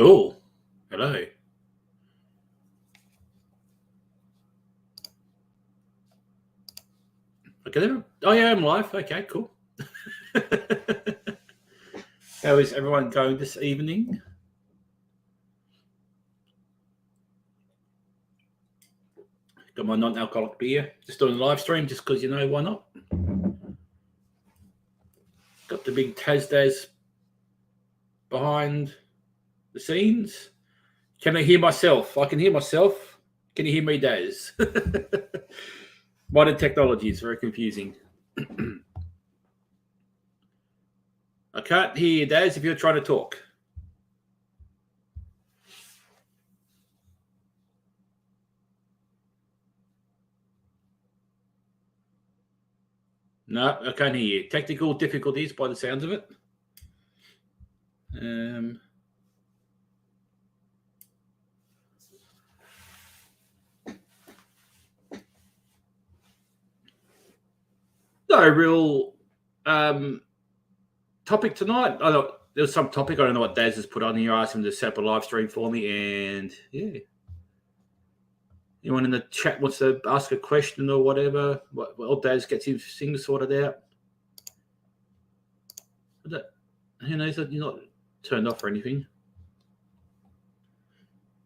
Oh, hello. Okay, then. Oh, yeah, I'm live. Okay, cool. How is everyone going this evening? Got my non-alcoholic beer. Just doing a live stream just because, why not? Got the big Tasdaz behind the scenes. Can I hear myself? I can hear myself. Can you hear me, Daz? Modern technology is very confusing. I can't hear you, Daz, if you're trying to talk. No, I can't hear you. Technical difficulties by the sounds of it. No real topic tonight. I don't. There's some topic. I don't know what Daz has put on here. I asked him to set up a live stream for me, and yeah. Anyone in the chat wants to ask a question or whatever? Well, Daz gets his things sorted out. Who knows? You're not turned off or anything.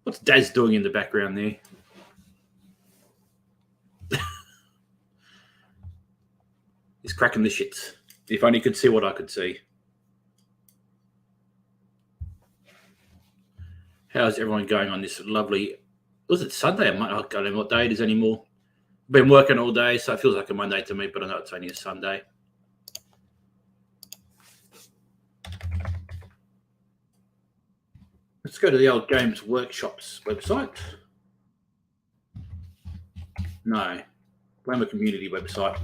What's Daz doing in the background there? He's cracking the shits. If only you could see what I could see. How's everyone going on this lovely? Was it Sunday? I don't know what day it is anymore. Been working all day, so it feels like a Monday to me, but I know it's only a Sunday. Let's go to the old Games Workshops website. No, Glamour Community website.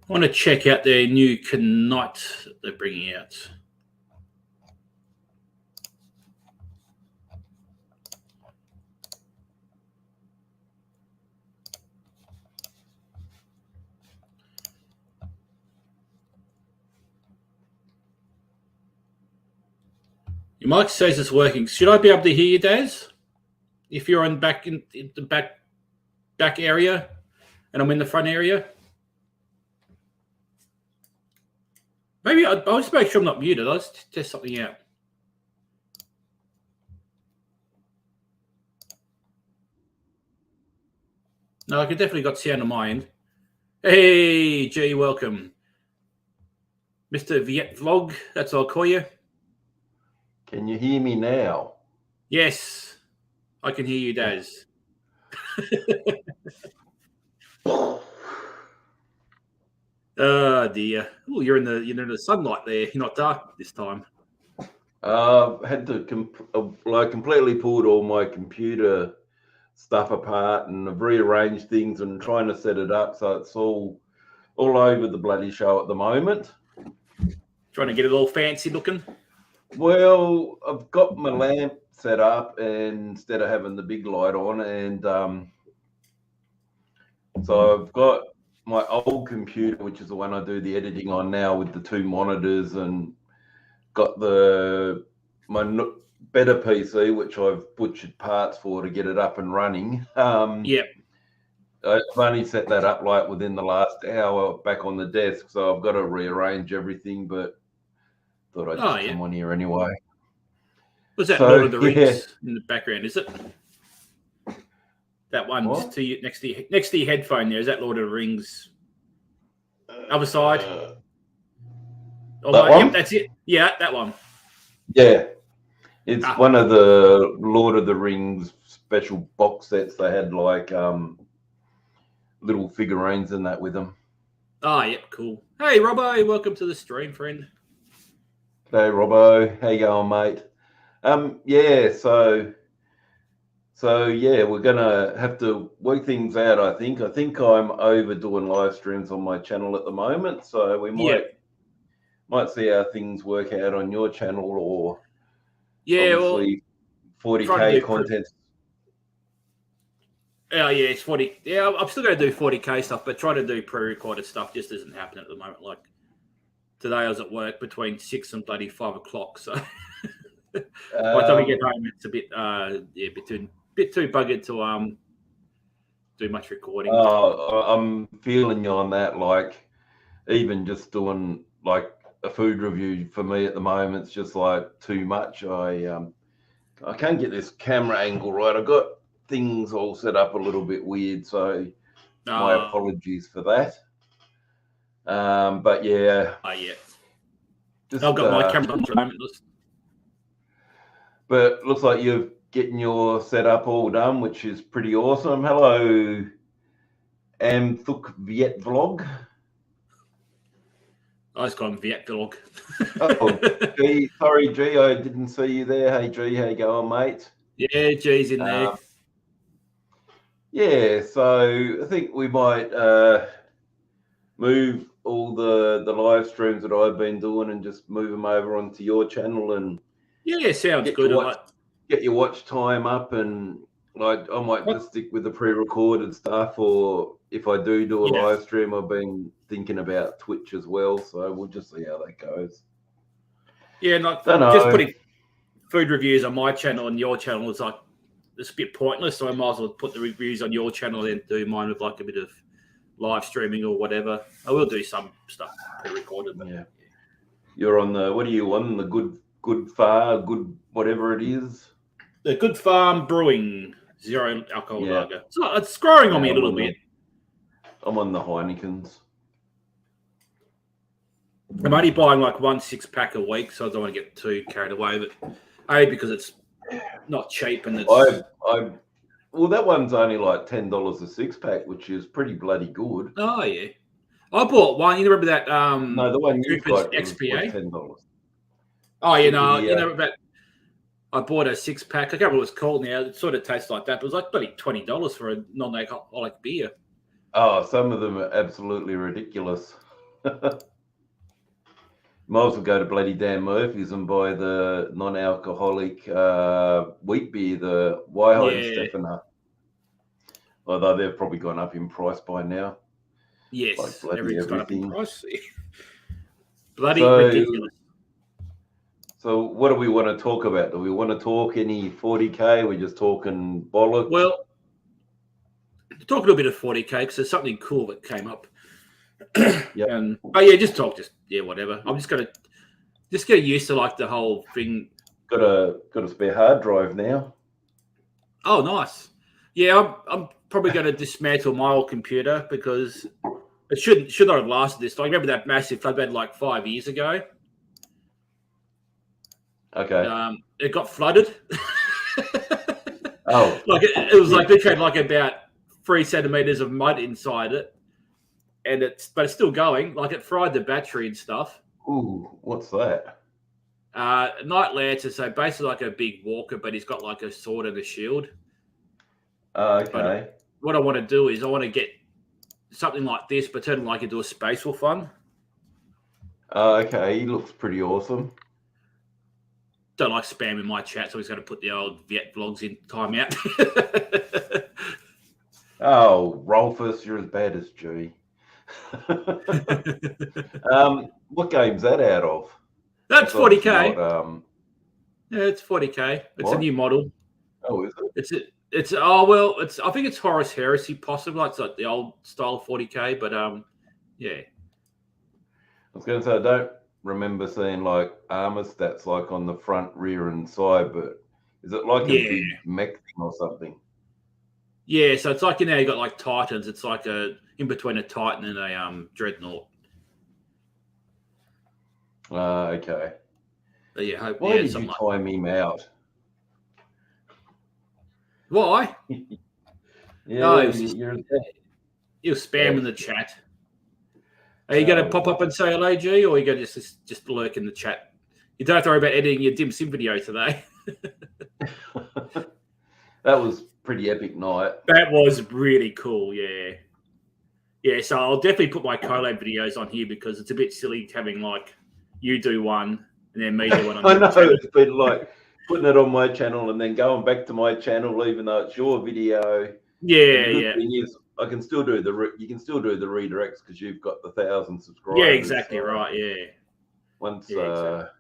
I want to check out their new Knight they're bringing out. Your mic says it's working. Should I be able to hear you, Daz? If you're in the back area, and I'm in the front area. Maybe I'll just make sure I'm not muted. I'll just test something out. No, I can definitely got sound on my end. Hey, G, welcome. Mr. Viet Vlog, that's what I'll call you. Can you hear me now? Yes, I can hear you, Daz. Oh dear. Oh, you're in the sunlight there. You're not dark this time. Had to completely pulled all my computer stuff apart and I've rearranged things and trying to set it up so it's all over the bloody show at the moment. Trying to get it all fancy looking? Well, I've got my lamp set up and instead of having the big light on, and so I've got my old computer, which is the one I do the editing on now, with the two monitors, and got my better PC, which I've butchered parts for to get it up and running. Yeah. I've only set that up like within the last hour back on the desk, so I've got to rearrange everything, but thought I'd just come on here anyway. Was that Lord of the Rings in the background, is it? That one just to you, next to your headphone there, is that Lord of the Rings? Other side? That one? Yep, that's it. Yeah, that one. Yeah. It's one of the Lord of the Rings special box sets. They had like little figurines and that with them. Oh, yep, cool. Hey, Robbo, welcome to the stream, friend. Hey, Robbo. How you going, mate? Yeah, so yeah, we're gonna have to work things out. I think I'm overdoing live streams on my channel at the moment, so we might see how things work out on your channel, or obviously 40K content. Oh yeah, it's 40. Yeah, I'm still going to do 40K stuff, but try to do pre-recorded stuff just doesn't happen at the moment. Like today, I was at work between 6 and bloody 5 o'clock. So by the time we get home, it's a bit bit too buggered to do much recording. I'm feeling you on that. Like even just doing like a food review for me at the moment, it's just like too much. I can't get this camera angle right. I've got things all set up a little bit weird, so my apologies for that. But yeah. Yeah. Just, I've got my camera on at the moment. But looks like you're getting your setup all done, which is pretty awesome. Hello, Amthuk Viet Vlog. I just got him Viet Vlog. Oh, G, sorry, G, I didn't see you there. Hey, G, how you going, mate? Yeah, G's in there. Yeah, so I think we might move all the live streams that I've been doing and just move them over onto your channel and sounds good. Get your watch time up, and like I might just stick with the pre-recorded stuff, or if I do a live stream, I've been thinking about Twitch as well, so we'll just see how that goes. Yeah, just putting food reviews on my channel and your channel is like it's a bit pointless, so I might as well put the reviews on your channel and do mine with like a bit of live streaming or whatever. I will do some stuff pre-recorded. But yeah. You're on the, what are you on? The good whatever it is. The Good Farm Brewing zero alcohol lager. So it's growing on me a little bit. I'm on the Heinekens. I'm only buying like 1 6-pack a week, so I don't want to get too carried away. But because it's not cheap and it's well, that one's only like $10 a 6-pack, which is pretty bloody good. Oh yeah, I bought one. You remember that? No, the one you got XPA. Was $10. Oh, you know about. I bought a 6-pack. I can't remember what it's called now. It sort of tastes like that, but it was like bloody $20 for a non-alcoholic beer. Oh, some of them are absolutely ridiculous. Might as well go to bloody Dan Murphy's and buy the non-alcoholic wheat beer, the Weihenstephaner. Although they've probably gone up in price by now. Yes, like everything's gone up in price. Bloody ridiculous. So what do we want to talk about? Do we want to talk any 40K? We're just talking bollocks? Well, talk a little bit of 40K because there's something cool that came up. Yeah. Whatever. I'm just gonna get used to like the whole thing. Got a spare hard drive now. Oh, nice. Yeah, I'm probably going to dismantle my old computer because it should not have lasted this long. Remember that massive flood we had like 5 years ago? Okay. It got flooded. Oh, like it was like they had like about 3 centimeters of mud inside it. But it's still going. Like it fried the battery and stuff. Ooh, what's that? Night Lancer, so basically like a big walker, but he's got like a sword and a shield. Okay. But what I want to do is I want to get something like this, but turn it like into a space for fun. Okay, he looks pretty awesome. Don't like spamming my chat, so he's going to put the old Viet Vlogs in timeout. Oh, Rolfus, you're as bad as G. What game's that out of? That's 40K. Yeah, it's 40K. It's a new model. Oh, is it? I think it's Horus Heresy, possibly. It's like the old style of 40K, but yeah. I was going to say I don't remember seeing like armor stats like on the front, rear, and side, but is it like a big mech thing or something? Yeah, so it's like you got like Titans. It's like in between a Titan and a Dreadnought. Okay. But yeah, why did you time him out? Why? Yeah, no, you're spamming the chat. Are you going to pop up and say hello, G, or are you going to just lurk in the chat? You don't have to worry about editing your Dim Sim video today. That was pretty epic night. That was really cool, yeah. Yeah, so I'll definitely put my collab videos on here because it's a bit silly having like you do one and then me do one on I know, it's been like putting it on my channel and then going back to my channel even though it's your video. Yeah, The good yeah. thing is, I can still do you can still do the redirects because you've got the 1,000 subscribers. Yeah, exactly so right. Yeah. Once Yeah, exactly.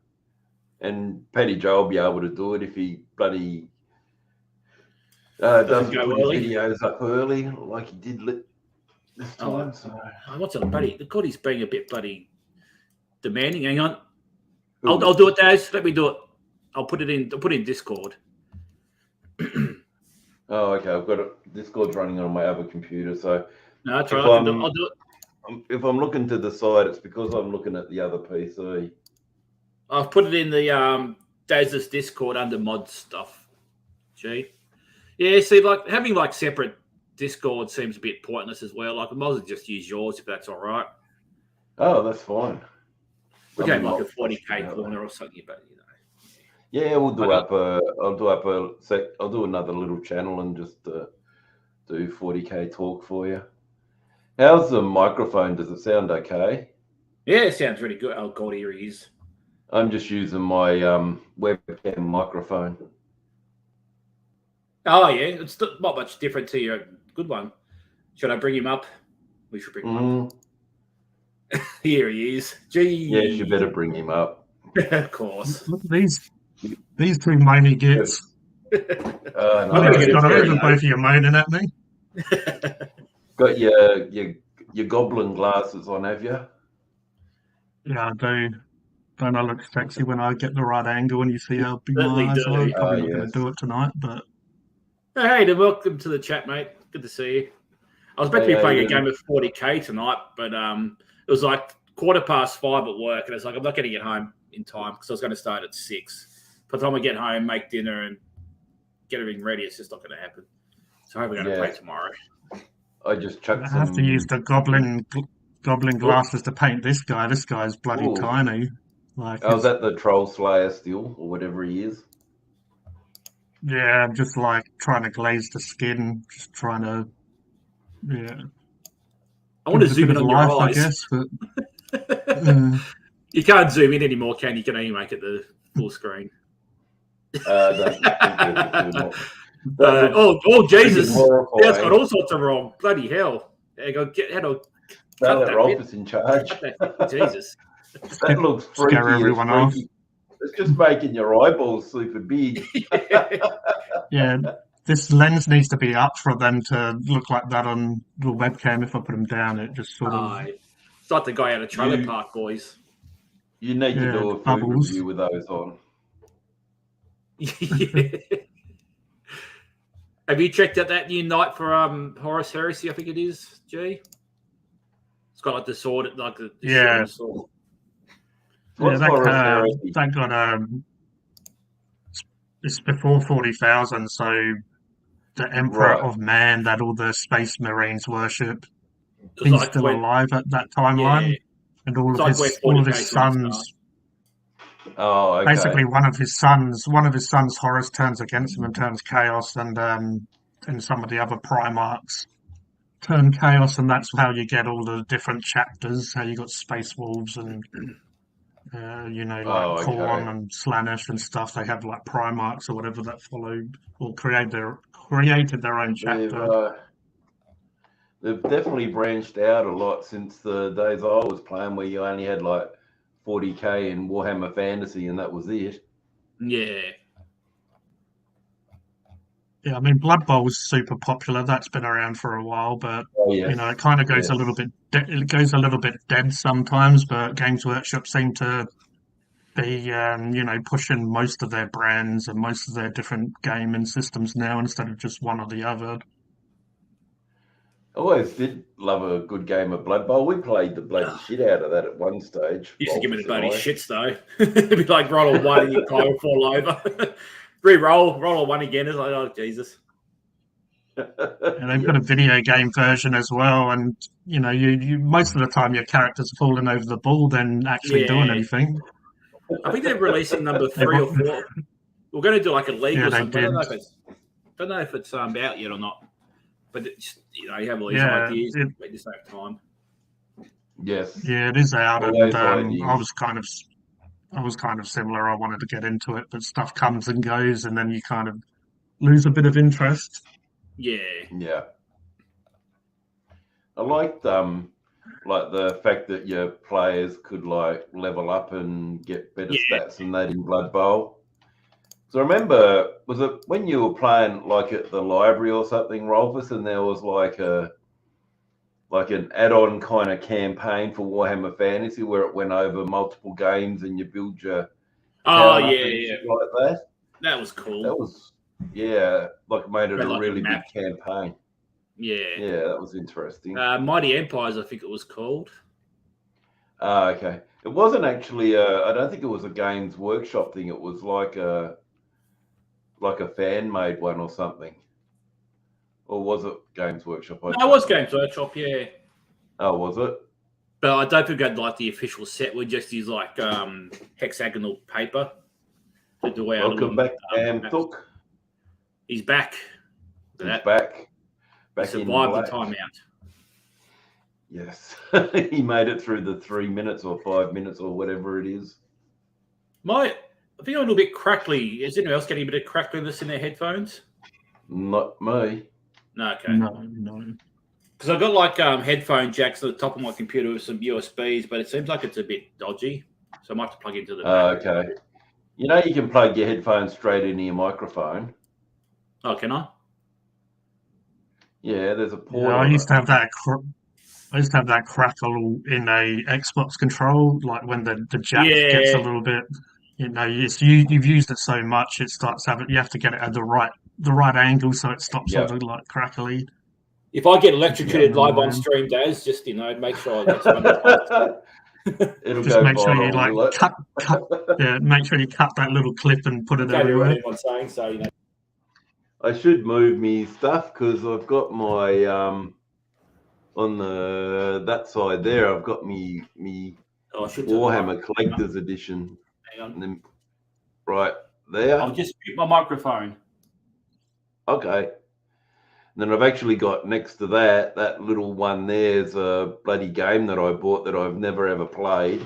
and Paddy Joe will be able to do it if he bloody doesn't go put early. his videos up early like he did this time. What's a buddy? God, he's being a bit bloody demanding. Hang on. I'll do it, Daz. Let me do it. I'll put it in Discord. Oh, okay. I've got it. Discord's running on my other computer, so No, that's if right. I'll do it. if I'm looking to the side, it's because I'm looking at the other PC. I've put it in the Daz's Discord under mod stuff. Gee. Yeah, see, like having like separate Discord seems a bit pointless as well. Like I might as well just use yours if that's all right. Oh, that's fine. We can have like a 40K corner or something, but you know. Yeah, we'll do I'll do another little channel and just do 40K talk for you. How's the microphone? Does it sound okay? Yeah, it sounds really good. Oh God, here he is. I'm just using my webcam microphone. Oh yeah, it's not much different to your good one. Should I bring him up? We should bring him up. Here he is. Gee. Yes, you better bring him up. Of course. Look, these two moany gits. No, I've got over both of you moaning at me. Got your goblin glasses on, have you? Yeah, I do. Don't I look sexy when I get the right angle and you see how big Certainly my eyes do. are? I'm probably not yes. going to do it tonight, but Hey, then welcome to the chat, mate. Good to see you. I was meant to be playing a game of 40K tonight, but it was like 5:15 at work, and it's like I'm not going to get home in time because I was going to start at 6. By the time I get home, make dinner, and get everything ready, it's just not going to happen. So I hope we're going to play tomorrow. I just chucked I have to use the goblin glasses to paint this guy. This guy's bloody tiny. Like, I was at the Troll Slayer still, or whatever he is. Yeah, I'm just like trying to glaze the skin, just trying to, I want to zoom in on your eyes. I guess, but you can't zoom in anymore, can you? You can only make it the full screen. Oh, Jesus! That's got all sorts of wrong. Bloody hell! Rolf is in charge. Jesus, that looks freaky. Scare everyone off. It's just making your eyeballs super big. Yeah, this lens needs to be up for them to look like that on the webcam. If I put them down, it just sort of. It's like the guy out of Trailer Park Boys. You need to do a food review with those on. Have you checked out that new night for Horus Heresy? I think it is, G. It's got like the sword, like the sword. Yeah, that got it's before 40,000, so the Emperor of Man that all the Space Marines worship, he's like still alive at that timeline, and all of his sons. Oh, okay. Basically, one of his sons, Horus, turns against him and turns Chaos, and some of the other Primarchs turn Chaos, and that's how you get all the different chapters. How you got Space Wolves and Khorne and Slaanesh and stuff. They have like Primarchs or whatever that followed or created their own chapter. They've definitely branched out a lot since the days I was playing, where you only had like 40K in Warhammer Fantasy, and that was it. Yeah. Yeah, I mean, Blood Bowl was super popular. That's been around for a while, but it kind of goes a little bit. It goes a little bit dead sometimes. But Games Workshop seem to be, pushing most of their brands and most of their different gaming systems now instead of just one or the other. I always did love a good game of Blood Bowl. We played the bloody shit out of that at one stage. You used to give me the bloody shits though. It'd be like roll a 1 and your guy will fall over. Re-roll, roll a 1 again. It's like, oh Jesus. And they've got a video game version as well, and you most of the time your character's falling over the ball than actually doing anything. I think they're releasing number 3 or 4. We're going to do like a league or something. I don't know if it's out yet or not. But it's, you have all these ideas. They just have time. Yes. Yeah, it is out, and I was kind of similar. I wanted to get into it, but stuff comes and goes, and then you kind of lose a bit of interest. Yeah. I liked like the fact that your players could like level up and get better stats than that in Blood Bowl. So I remember, was it when you were playing like at the library or something, Rolfus, and there was like an add-on kind of campaign for Warhammer Fantasy where it went over multiple games and you build your like that. That was cool. That was like made it a really big campaign. Yeah, that was interesting. Mighty Empires, I think it was called. Okay. It wasn't actually I don't think it was a Games Workshop thing. It was like a fan-made one or something. Or was it Games Workshop? No, it was Games Workshop, yeah. Oh, was it? But I don't think I'd like the official set. We just use like hexagonal paper to do our Welcome back, Took. He's back. He's back. He survived the timeout. Yes. He made it through the 3 minutes or 5 minutes or whatever it is. I think I'm a little bit crackly. Is anyone else getting a bit of crackliness in their headphones? Not me. No, okay. No. Because I've got like headphone jacks at the top of my computer with some USBs, but it seems like it's a bit dodgy. So I might have to plug into the back. Okay. You know you can plug your headphones straight into your microphone. Oh, can I? Yeah, there's a port. Yeah, I used to have that crackle in a Xbox control, like when the jack gets a little bit, you've used it so much it starts having. You have to get it at the right angle so it stops all the like crackly. If I get electrocuted live on stream, Daz, just make sure I get It'll just go make sure you viral, cut. Make sure you cut that little clip and put it everywhere. Everyone's saying so, I should move me stuff because I've got my on that side there. I've got me Warhammer Collector's Edition. Hang on. And then, right there. I'll just mute my microphone. Okay. And then I've actually got next to that little one there's a bloody game that I bought that I've never ever played.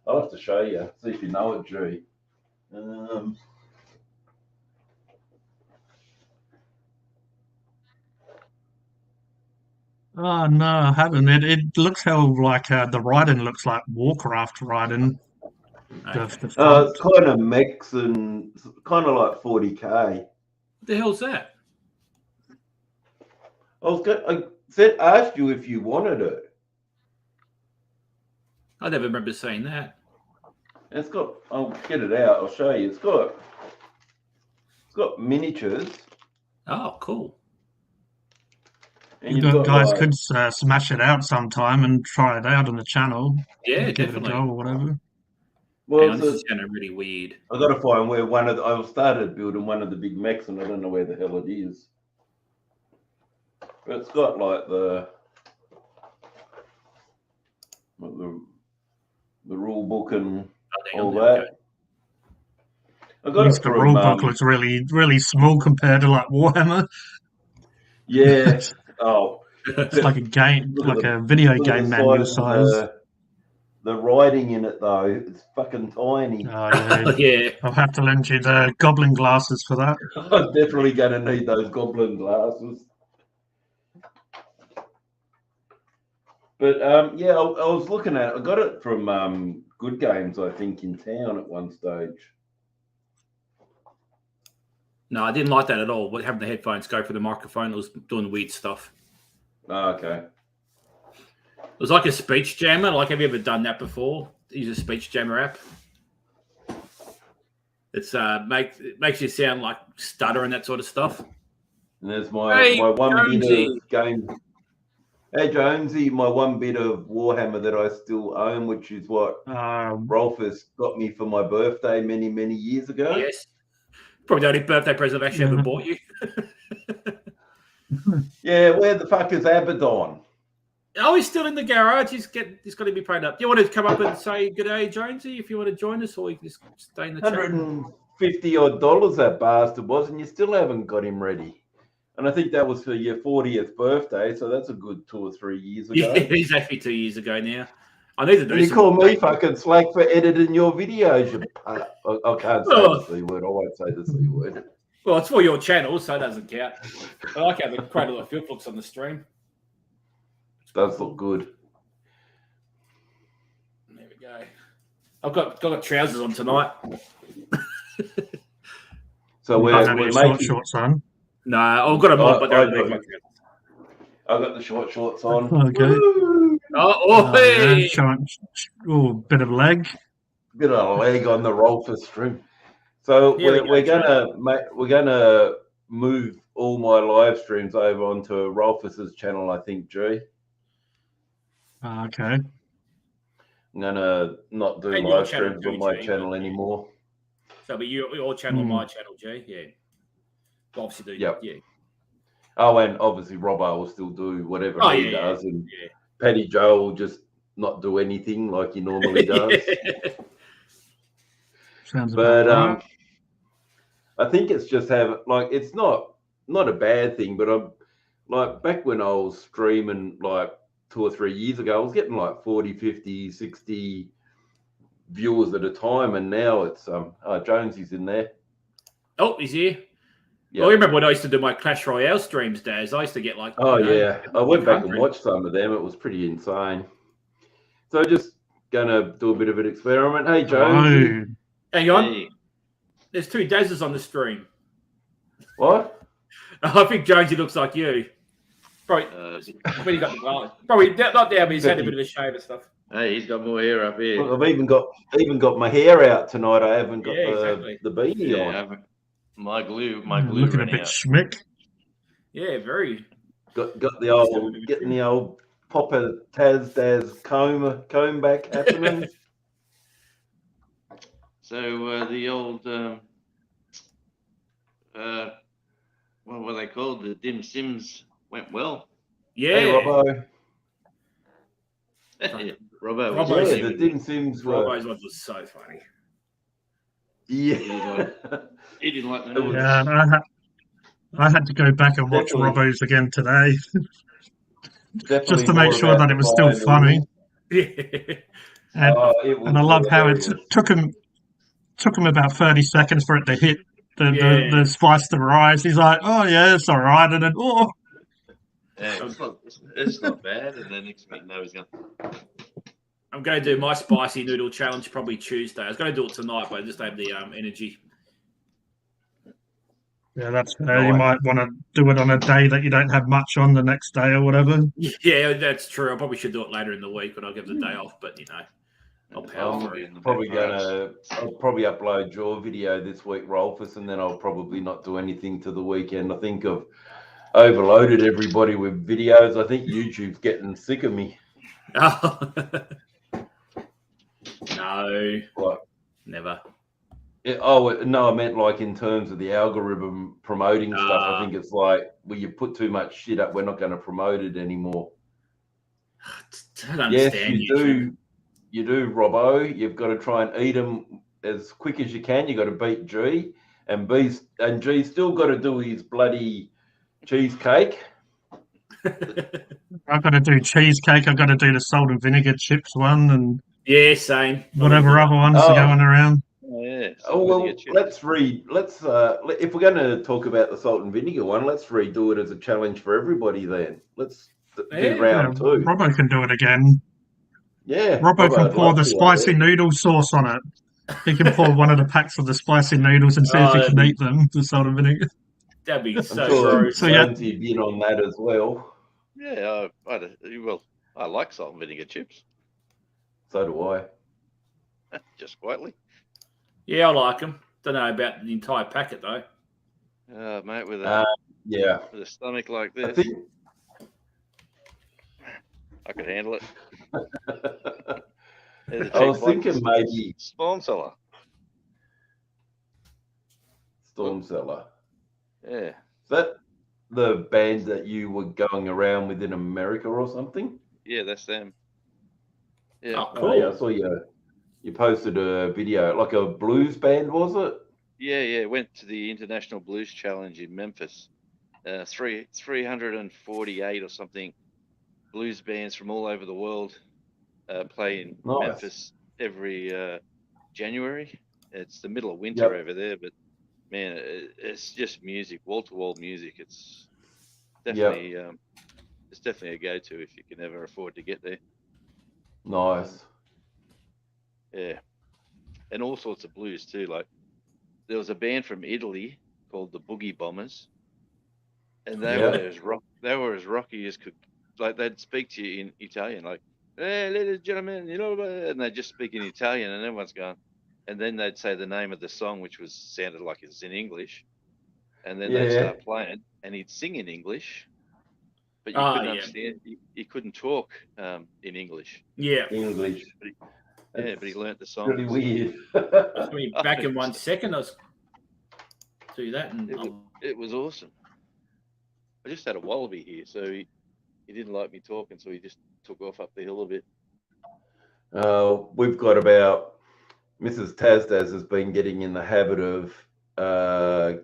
I'll have to show you. See if you know it, Drew. Oh no, I haven't. It looks like the riding looks like Warcraft riding. It's kind of mechs and kind of like 40k. What the hell's that? I asked you if you wanted it. I never remember seeing that. It's got. I'll get it out. I'll show you. It's got miniatures. Oh, cool. And you guys could smash it out sometime and try it out on the channel. Yeah, give definitely. it a go or whatever. Well, this is kind of really weird. I got to find where I started building one of the big mechs, and I don't know where the hell it is. But it's got like the rule book and all that. I got the rule book looks really, really small compared to like Warhammer. Yeah. Oh, it's like a game, like a video game manual size. The writing in it though, it's fucking tiny. Oh, yeah. Yeah. I'll have to lend you the goblin glasses for that. I'm definitely going to need those goblin glasses. But I was looking at it. I got it from Good Games, I think, in town at one stage. No, I didn't like that at all. Having the headphones go for the microphone, it was doing weird stuff. Oh, okay. It was like a speech jammer. Like, have you ever done that before? Use a speech jammer app. It's it makes you sound like stutter and that sort of stuff. And there's my one bit of game. Hey Jonesy, my one bit of Warhammer that I still own, which is what Rolfus got me for my birthday many, many years ago. Yes. Probably the only birthday present I've actually ever bought you. Yeah, where the fuck is Abaddon? Oh, he's still in the garage. He's got to be paid up. Do you want to come up and say good day, Jonesy, if you want to join us, or you can just stay in the chat? $150 that bastard was, and you still haven't got him ready. And I think that was for your 40th birthday, so that's a good 2 or 3 years ago. Yeah, it's actually 2 years ago now. I need to do. You call me fucking slack for editing your videos. I can't say the C word. I won't say the C word. Well, it's for your channel, so it doesn't count. I like how the Cradle of Filth looks on the stream. Does look good. There we go. I've got trousers on tonight. So we're making shorts on. No, I've got them on, but they're underneath my trousers. I've got the shorts on. Okay. Hey! Bit of leg. Bit of leg on the Rolfus stream. So we're gonna move all my live streams over onto Rolfus's channel, I think, G. Okay. I'm gonna not do And live streams on my channel anymore. So it'll be your channel, my channel, G. Yeah. Obviously, do. Yep. Yeah. Oh, and obviously Robbo will still do whatever he does, and Paddy Joe will just not do anything like he normally does. Sounds but about right. I think it's just it's not a bad thing, but I'm like back when I was streaming like 2 or 3 years ago, I was getting like 40, 50, 60 viewers at a time, and now it's Jonesy's in there. Oh, he's here. Yeah. Well, I remember when I used to do my Clash Royale streams, Daz. I used to get like. I went back and watched some of them. It was pretty insane. So just gonna do a bit of an experiment. Hey, Jonesy. Hang on. Hey. There's 2 Dazes on the stream. What? I think Jonesy looks like you. Probably. When he got the probably not there, but he's had a bit of a shave and stuff. Hey, he's got more hair up here. Well, I've even got my hair out tonight. I haven't got the beanie on. My glue looking a bit schmick. Yeah, very. Got the old getting the old Popper Taz comb back happening. So the old what were they called? The Dim Sims went well. Yeah, hey, Robbo. Robbo. The Dim Sims were. Robbo's ones was so funny. Yeah. He didn't like the Yeah, I had to go back and watch Robbo's again today. Just to make sure that it was still funny. And I love how it took him about 30 seconds for it to hit the spice to rise. He's like, oh yeah, it's all right, and then yeah, it's not bad. And then next thing you know, he's going. I'm going to do my spicy noodle challenge probably Tuesday. I was going to do it tonight, but I just don't have the energy. Yeah, that's fair. You might want to do it on a day that you don't have much on the next day or whatever. Yeah, that's true. I probably should do it later in the week when I'll give the day off, but I'll power through. I'll probably upload your video this week, Rolfus, and then I'll probably not do anything to the weekend. I think I've overloaded everybody with videos. I think YouTube's getting sick of me. No. What? Never. No, I meant like in terms of the algorithm promoting stuff. I think it's like, well, you put too much shit up, we're not going to promote it anymore. I don't understand. Yes, you do, Robbo. You've got to try and eat them as quick as you can. You've got to beat G, and G still got to do his bloody cheesecake. I've got to do cheesecake. I've got to do the salt and vinegar chips one, and same. Whatever other ones are going around. Oh yeah. Let's if we're going to talk about the salt and vinegar one, let's redo it as a challenge for everybody. Then let's do round 2. Robbo can do it again. Yeah, Robbo can pour the spicy noodle sauce on it. He can pour one of the packs of the spicy noodles and see if he can eat them. The salt and vinegar. That'd be so gross. So you'd in on that as well. Yeah, I like salt and vinegar chips. So do I. Just quietly. Yeah, I like them. Don't know about the entire packet though. Mate, with a stomach like this, I could handle it. I was thinking maybe Storm Cellar. Yeah. Is that the band that you were going around with in America or something? Yeah, that's them. Yeah. Oh, cool. Yeah, I saw you posted a video, like a blues band, was it? Yeah. Went to the International Blues Challenge in Memphis. 348 or something blues bands from all over the world play in Memphis every January. It's the middle of winter over there, but man, it's just music, wall to wall music. It's definitely it's definitely a go to if you can ever afford to get there. Nice. Yeah, and all sorts of blues too. Like there was a band from Italy called the Boogie Bombers, and they were as rocky as could. Like they'd speak to you in Italian, like, "Hey, ladies and gentlemen," and they'd just speak in Italian, and everyone's going. And then they'd say the name of the song, which sounded like it's in English, and then they'd start playing, and he'd sing in English, but you couldn't understand. He couldn't talk in English. Yeah, English. But he learnt the song. Really weird. I mean, back in 1 second, I was do that, and it was awesome. I just had a wallaby here, so he didn't like me talking, so he just took off up the hill a bit. We've got about Mrs. Tazdaz has been getting in the habit of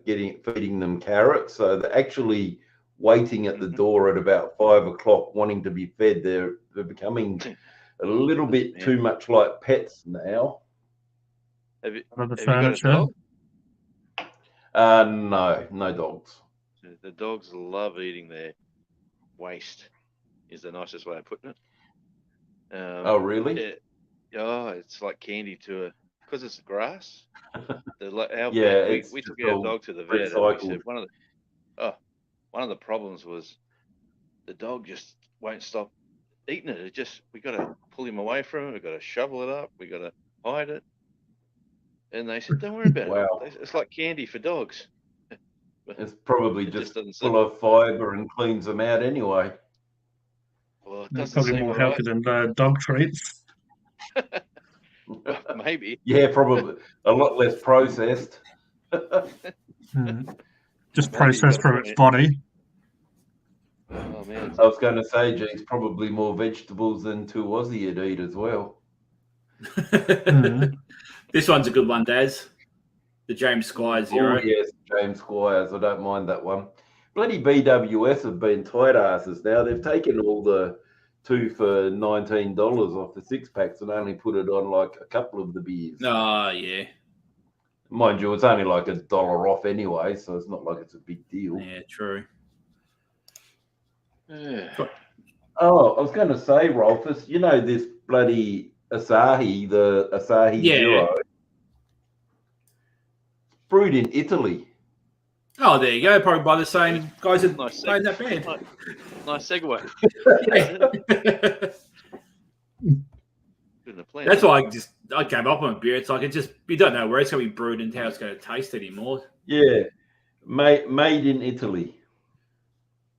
feeding them carrots, so they're actually waiting at the door at about 5 o'clock, wanting to be fed. They're becoming a little bit too much like pets now. Have you got a dog? No dogs. The dogs love eating their waste, is the nicest way of putting it. Oh, really? It's like candy to because it's grass. We took our dog to the vet, and we said one of the problems was the dog just won't stop eating it. We got to pull him away from it. We got to shovel it up. We got to hide it. And they said, "Don't worry about it. It's like candy for dogs." It's probably just full of fibre and cleans them out anyway. Well, it's probably more healthy than dog treats. Maybe. Yeah, probably a lot less processed. Just processed from its body. Oh man! I was going to say, geez, probably more vegetables than 2 Aussie would eat as well. This one's a good one, Daz. The James Squires Zero. Oh, yes, James Squires. I don't mind that one. Bloody BWS have been tight asses now. They've taken all the 2 for $19 off the 6-packs and only put it on like a couple of the beers. Oh, yeah. Mind you, it's only like $1 off anyway, so it's not like it's a big deal. Yeah, true. Oh, I was going to say, Rolfus, you know this bloody Asahi, the Asahi Zero? Brewed in Italy. Oh, there you go. Probably by the same guys that played that band. Nice segue. That's why I came up on beer. It's like you don't know where it's going to be brewed and how it's going to taste anymore. Yeah, made in Italy.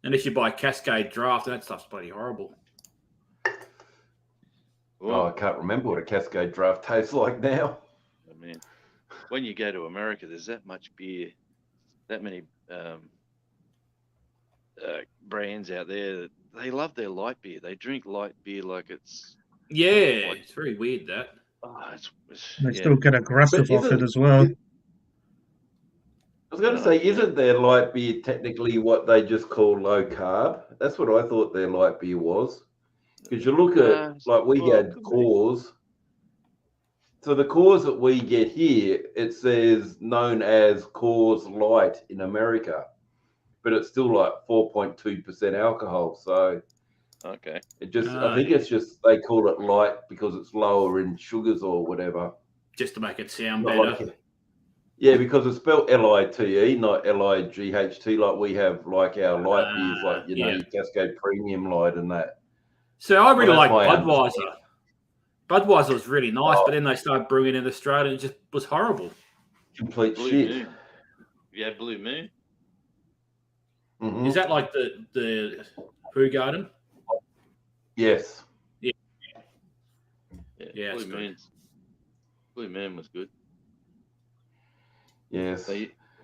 Unless you buy Cascade Draft, and that stuff's bloody horrible. Oh, I can't remember what a Cascade Draft tastes like now. I mean, when you go to America, there's that much beer, that many brands out there that they love their light beer. They drink light beer like it's it's very weird that. They still get aggressive off it as well. I was going to say, isn't their light beer technically what they just call low carb? That's what I thought their light beer was. Because you look at, like we had Coors. So the Coors that we get here, it says known as Coors Light in America. But it's still like 4.2% alcohol. So okay, I think it's just they call it light because it's lower in sugars or whatever. Just to make it sound better. Yeah, because it's spelled LITE, not LIGHT, like we have like our light beers, like your Cascade Premium Light and that. So I really like Budweiser. Budweiser was really nice, but then they started brewing it in Australia and it just was horrible. Complete shit. Moon. Yeah, Blue Moon. Mm-hmm. Is that like the Brew Garden? Yes. Yeah, Blue Moon was good. Yes.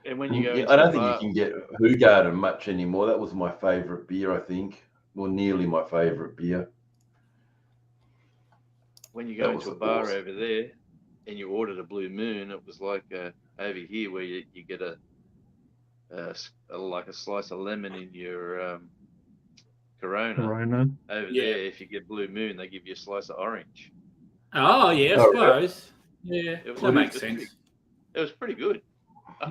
And when you go I don't think you can get Hoegaarden much anymore. That was my favourite beer, I think. Well, nearly my favourite beer. When you go into a bar over there and you ordered a Blue Moon, it was like over here where you get like a slice of lemon in your Corona. Over there, if you get Blue Moon, they give you a slice of orange. Oh, yeah, I suppose. Yeah, that makes sense. It was pretty good.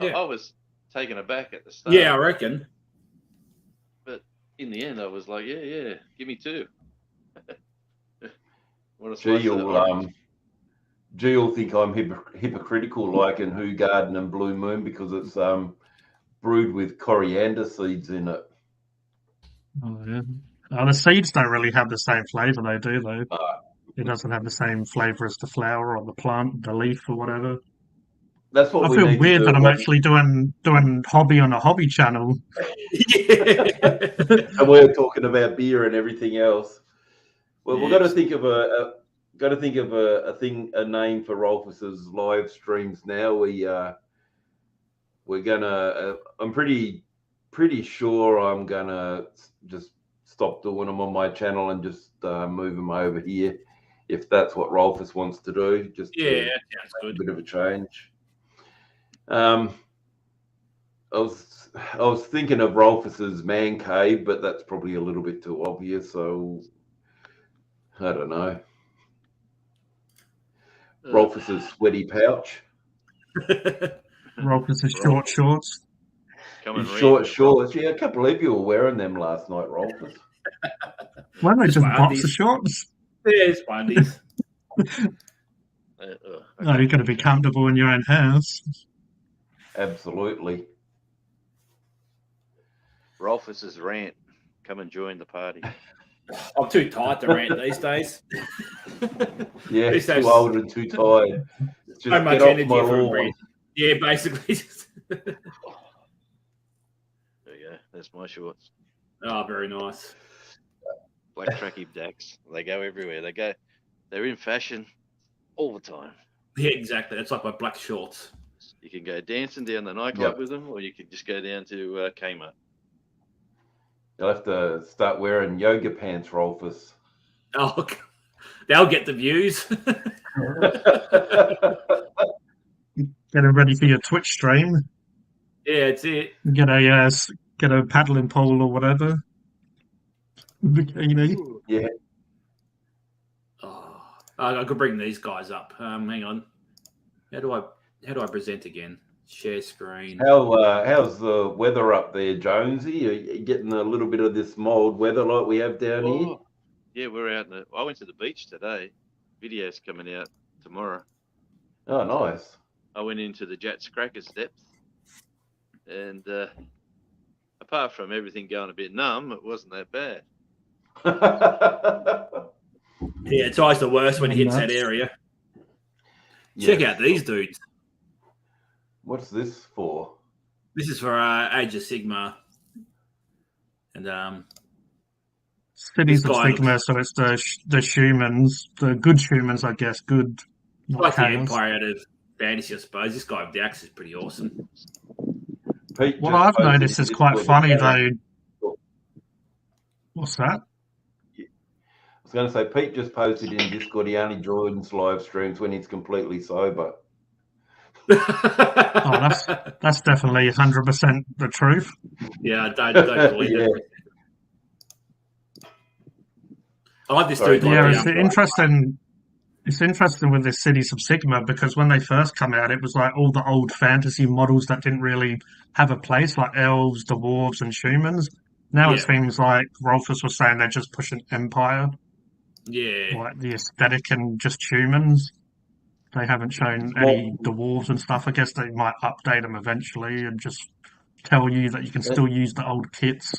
Yeah. I was taken aback at the start. Yeah, I reckon. But in the end, I was like, yeah, give me 2. What a Gee, slice of the orange. you'll think I'm hypocritical, like in Who Garden and Blue Moon, because it's brewed with coriander seeds in it. Oh, yeah. The seeds don't really have the same flavour, though, do they? No. It doesn't have the same flavour as the flower or the plant, the leaf or whatever. That's what I we feel need weird to that I'm do. actually doing hobby on a hobby channel. Yeah. And we're talking about beer and everything else. Well, we've got to Yes. think of a name for Rolfus's live streams now. We're gonna. I'm pretty sure I'm gonna just stop doing them on my channel and just move them over here, if that's what Rolfus wants to do. Just Yeah, that sounds a good. bit of a change. I was thinking of Rolfus's man cave, but that's probably a little bit too obvious. So I don't know. Rolfus's sweaty pouch. Rolfus's short shorts. Come His and short read. shorts. Yeah, I can't believe you were wearing them last night, Rolfus. Weren't they Just just my boxer undies. shorts? Yeah, it's undies. No, you're going to be comfortable in your own house. Absolutely. Rolfus's rant. Come and join the party. I'm too tired to rant these days. Yeah, These too days- old and too tired. Just So much get off energy my for a lawn. rant. Yeah, basically. There you go. That's my shorts. Oh, very nice. Black tracky dacks. They go everywhere. They're in fashion all the time. Yeah, exactly. It's like my black shorts. You can go dancing down the nightclub Yep. with them, or you can just go down to Kmart. You'll have to start wearing yoga pants, Rolfus. Oh, they'll get the views. Getting ready for your Twitch stream. Yeah, it's it. Get a paddling pole or whatever. Bikini. Yeah. Oh, I could bring these guys up. Hang on. How do I present again? Share screen. How's the weather up there, Jonesy? Are you getting a little bit of this mild weather like we have down here? Oh, yeah, we're out. I went to the beach today. Video's coming out tomorrow. Oh, nice. I went into the Jats Crackers depth, and apart from everything going a bit numb, it wasn't that bad. Yeah, it's always the worst when it hits that area. Check out these dudes. What's this for? This is for Age of Sigma. And Cities of This guy Sigma, so it's the humans, the good humans, I guess. Good. not like the chaos. Empire out of Fantasy, I suppose. This guy with the axe is pretty awesome. Pete What just I've posted noticed in is quite Discord funny about- though. What's that? I was going to say, Pete just posted in Discord he only joins live streams when he's completely sober. Oh, that's definitely 100% the truth. Yeah, don't believe Yeah. it. I like this Sorry, dude. Yeah, Like, it's interesting. It's interesting with the Cities of Sigma because when they first come out, it was like all the old fantasy models that didn't really have a place, like elves, dwarves, and humans. Now it Yeah. seems like Rolfus was saying they're just pushing Empire, yeah, like the aesthetic and just humans. They haven't shown any dwarves and stuff. I guess they might update them eventually and just tell you that you can still use the old kits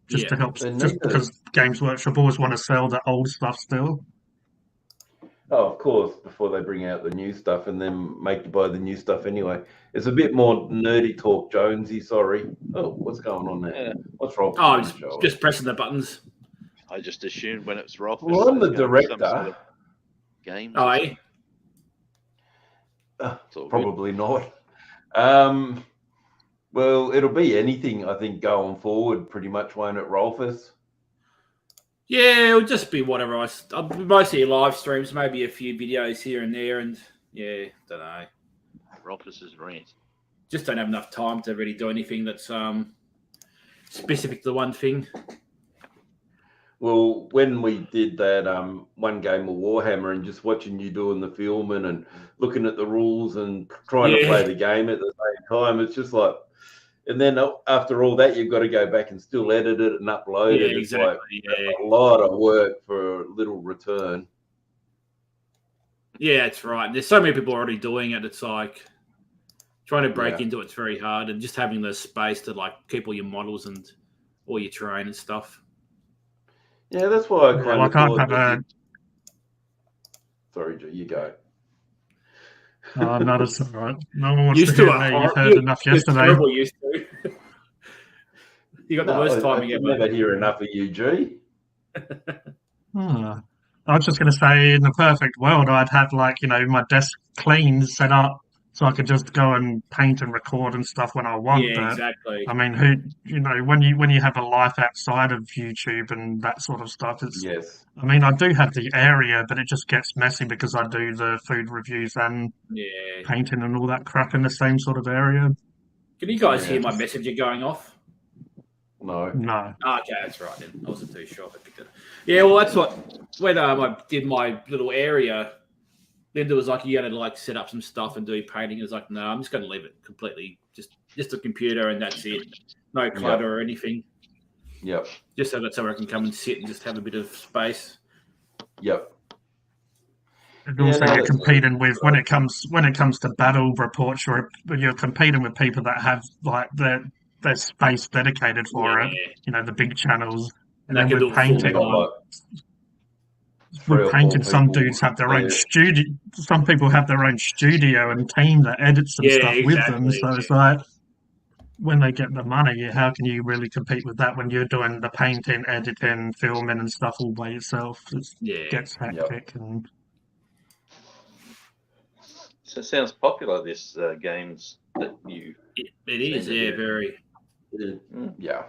just to help. They need Just to- because Games Workshop always want to sell the old stuff still. Oh, of course, before they bring out the new stuff and then make you buy the new stuff anyway. It's a bit more nerdy talk, Jonesy. Sorry. Oh, what's going on there? Yeah. What's wrong? Oh, just pressing the buttons. I just assumed when it's Rolfus. Well, I'm the there's gonna be some director. sort of game. Oh, eh? It's all good. Probably not. Well, it'll be anything, I think, going forward, pretty much, won't it, Rolfus? Yeah, it'll just be whatever mostly live streams, maybe a few videos here and there, and yeah, don't know. Rolfus's rant. Just don't have enough time to really do anything that's specific to one thing. Well, when we did that one game of Warhammer and just watching you doing the filming and looking at the rules and trying to play the game at the same time, it's just like, and then after all that, you've got to go back and still edit it and upload it. It's like a lot of work for little return. Yeah, that's right. There's so many people already doing it. It's like trying to break into it's very hard, and just having the space to like keep all your models and all your terrain and stuff. Yeah, that's why I kind of thought. Sorry, Joe, you go. Oh, no, that's all right. No one wants to hear me. You've heard enough yesterday. Used to. You got the worst timing ever. I never hear enough of you, G. I was just going to say, in the perfect world, I'd have like, my desk clean, set up, so I could just go and paint and record and stuff when I want. Yeah, exactly. I mean, when you have a life outside of YouTube and that sort of stuff, it's. Yes. I mean, I do have the area, but it just gets messy because I do the food reviews and painting and all that crap in the same sort of area. Can you guys hear my messenger going off? No. Okay, that's right then. I wasn't too sure if I picked it up. Yeah, well, that's when I did my little area. Linda was like, you got to like set up some stuff and do painting. I was like, no, I'm just going to leave it completely. Just a computer and that's it. No clutter or anything. Yep. Just so that someone can come and sit and just have a bit of space. Yep. And also you're competing with when it comes to battle reports, you're competing with people that have like their space dedicated for it. The big channels. And then with painting. With painting, some dudes have their own studio. Some people have their own studio and team that edits and stuff with them. So it's like, when they get the money, how can you really compete with that when you're doing the painting, editing, filming, and stuff all by yourself? It gets hectic. And so it sounds popular. This games that you. It is, very. Yeah,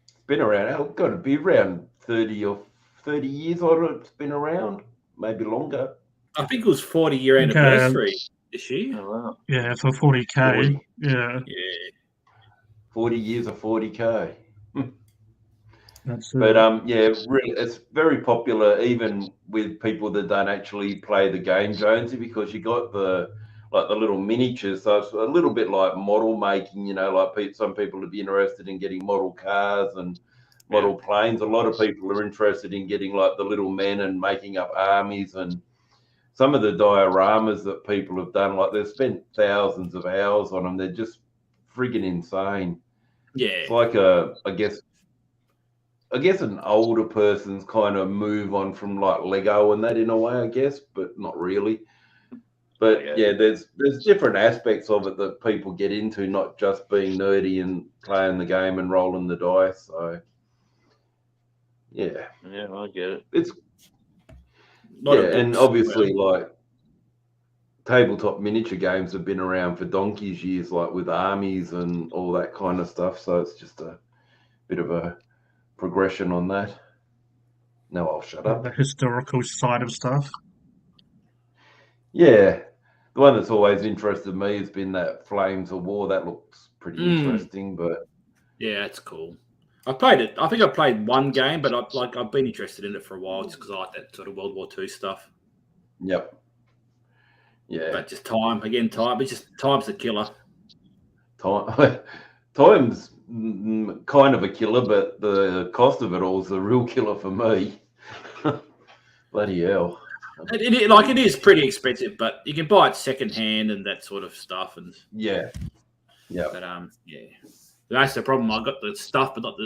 it's been around. It's got to be around 30 years. It's been around, maybe longer. I think it was 40-year anniversary this year. Oh, wow. Yeah, for 40K. Yeah. 40 years of 40K. That's but really, it's very popular even with people that don't actually play the game, Jonesy, because you got the little miniatures. So it's a little bit like model making. Like some people would be interested in getting model cars and model planes. A lot of people are interested in getting like the little men and making up armies, and some of the dioramas that people have done, like they've spent thousands of hours on them. They're just friggin' insane. Yeah. It's like I guess an older person's kind of move on from like Lego and that in a way, I guess, but not really. But there's different aspects of it that people get into, not just being nerdy and playing the game and rolling the dice. So yeah, I get it. It's and obviously like tabletop miniature games have been around for donkey's years, like with armies and all that kind of stuff. So it's just a bit of a progression on that. No, I'll shut up. The historical side of stuff. Yeah, the one that's always interested me has been that Flames of War. That looks pretty interesting, but yeah, it's cool. I played it. I think I played one game, but I've been interested in it for a while just because I like that sort of World War II stuff. Yep. Yeah. But just time. It's just time's the killer. Time's kind of a killer, but the cost of it all is the real killer for me. Bloody hell. It is pretty expensive, but you can buy it secondhand and that sort of stuff. And yeah. But that's the problem. I got the stuff, but not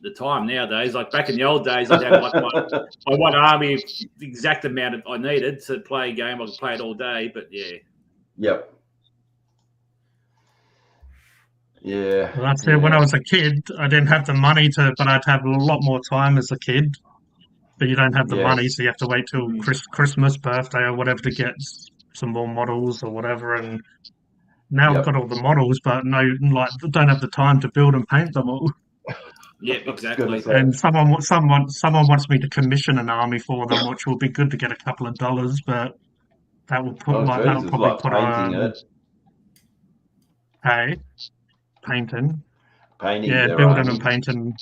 the time nowadays. Like back in the old days, I'd have like my one army, the exact amount I needed to play a game. I could play it all day, but yeah. Yep. Yeah. Well, that's it. When I was a kid, I didn't have the money but I'd have a lot more time as a kid. But you don't have the money, so you have to wait till Christmas, birthday, or whatever to get some more models or whatever. And now I've got all the models, but don't have the time to build and paint them all. Yeah, exactly. And someone wants me to commission an army for them, which will be good to get a couple of dollars, but that will probably put on. Painting. Painting. Yeah, building and painting.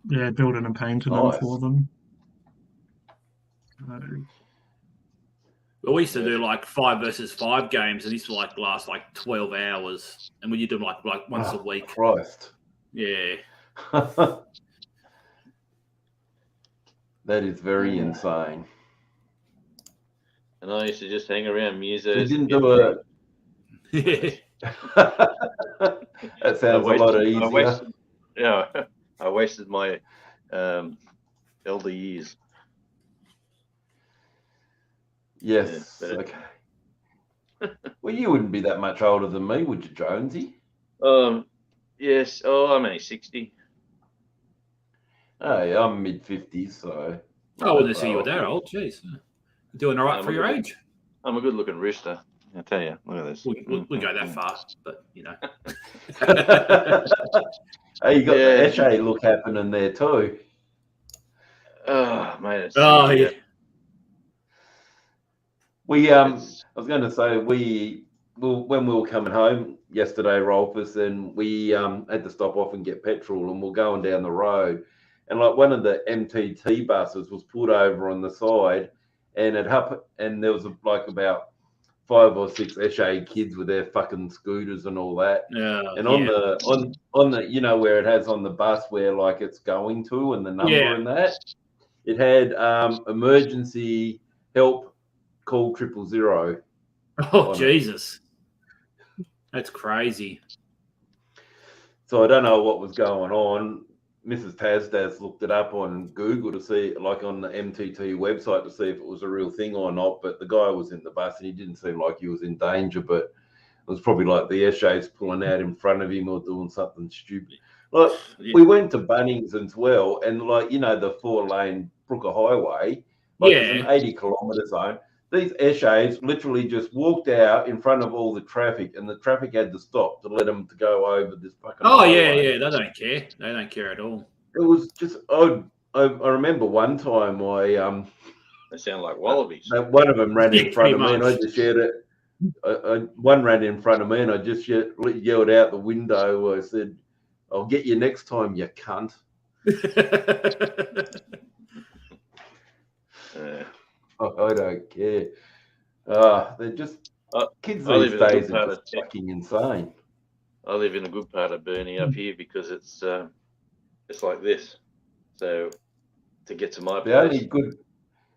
building and painting them for them. Well, we used to do like 5 versus 5 games, and this would like last like 12 hours, and when you do them like once a week. Christ. Yeah. That is very insane. And I used to just hang around musos. You didn't do it. That sounds a lot easier. I wasted my elder years. Yes. Yeah, okay. Well, you wouldn't be that much older than me, would you, Jonesy? Yes. Oh, I'm only 60. Oh, yeah, I'm mid-50s, so... I wouldn't say you were that old. Jeez. You're doing all right for your age. I'm a good-looking rooster. I tell you, look at this. We go that far, but, you know. Hey, you got the Eshe look happening there too. Oh, mate. Yeah. I was going to say, when we were coming home yesterday, Rolfus, and we had to stop off and get petrol, and we're going down the road, and like one of the MTT buses was pulled over on the side, and there was like about 5 or 6 Eshe kids with their fucking scooters and all that. And on the you know where it has on the bus where like it's going to and the number and that, it had emergency help, call 000. Oh Jesus, that's crazy. So I don't know what was going on. Mrs. Tazdas looked it up on Google to see, like on the MTT website, to see if it was a real thing or not. But the guy was in the bus and he didn't seem like he was in danger. But it was probably like the Eshe's pulling out in front of him or doing something stupid. Like we went to Bunnings as well, and like the 4-lane Brooker Highway, like it's an 80-kilometre zone. These Eshe's literally just walked out in front of all the traffic, and the traffic had to stop to let them to go over this fucking. They don't care. They don't care at all. It was just I remember one time they sound like wallabies. One of them ran in front of me, and I just shared it. One ran in front of me, and I just yelled out the window. I said, "I'll get you next time, you cunt." I don't care. They're just kids these days are just fucking insane. I live in a good part of Burnie up here because it's like this. So to get to my place,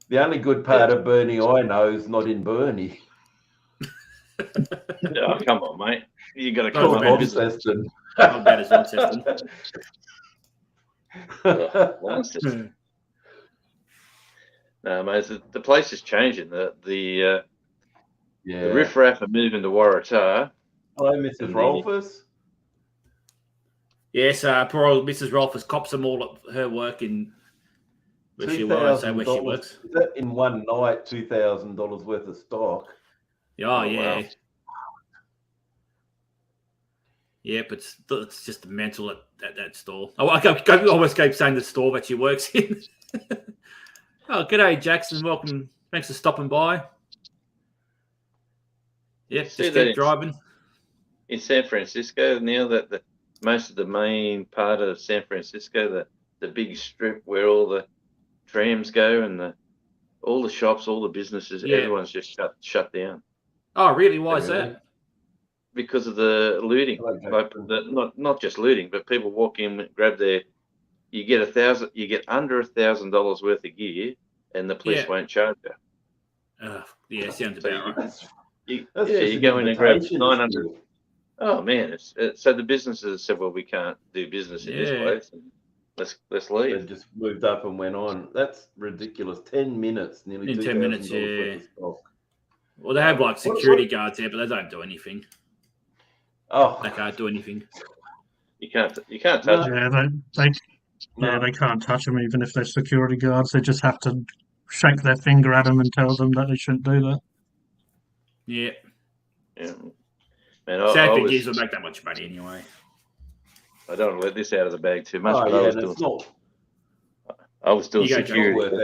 the only good part of Burnie I know is not in Burnie. Oh, come on, mate! You got to come up with Launceston. How bad is Launceston? No, mate, the place is changing. The riffraff are moving to Waratah. Hello, Mrs. Rolfus. Yes, poor old Mrs. Rolfus cops them all at her work in where she works. Is that in one night $2,000 worth of stock? Oh yeah. Wow. Yep, it's just mental at that store. I almost keep saying the store that she works in. Oh, g'day, Jackson. Welcome. Thanks for stopping by. Yep, just keep driving. In San Francisco, now that most of the main part of San Francisco, the big strip where all the trams go and all the shops, all the businesses, everyone's just shut down. Oh, really? Why is that? Because of the looting. Not just looting, but people walk in, grab their. You get under $1,000 worth of gear, and the police won't charge you. Sounds about right. You go in and grab 900. Oh man, so the businesses said, "Well, we can't do business in this place. And let's leave." They just moved up and went on. That's ridiculous. 10 minutes, nearly. In 10 minutes, yeah. Well, they have like security guards there, but they don't do anything. Oh, they can't do anything. You can't touch them. They can't touch them even if they're security guards. They just have to shake their finger at them and tell them that they shouldn't do that. Yeah. Man, sad thing is we'll make that much money anyway. I don't want to let this out of the bag too much, but I was doing security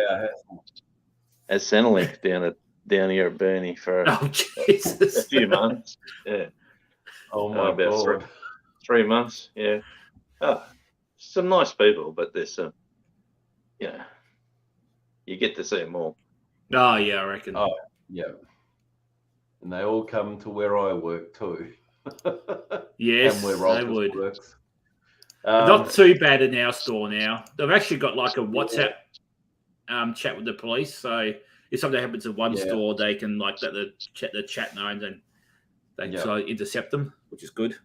at Centrelink down here at Burnie for a few months. Yeah. Oh my God. 3 months. Yeah. Oh, some nice people, but there's some, you get to see them all. Oh yeah, I reckon. Oh yeah, and they all come to where I work too. Yes, and where they Rolfus would. works. Not too bad in our store now. They've actually got like a WhatsApp chat with the police. So if something happens in one store, they can like let the chat know, and then they intercept them, which is good.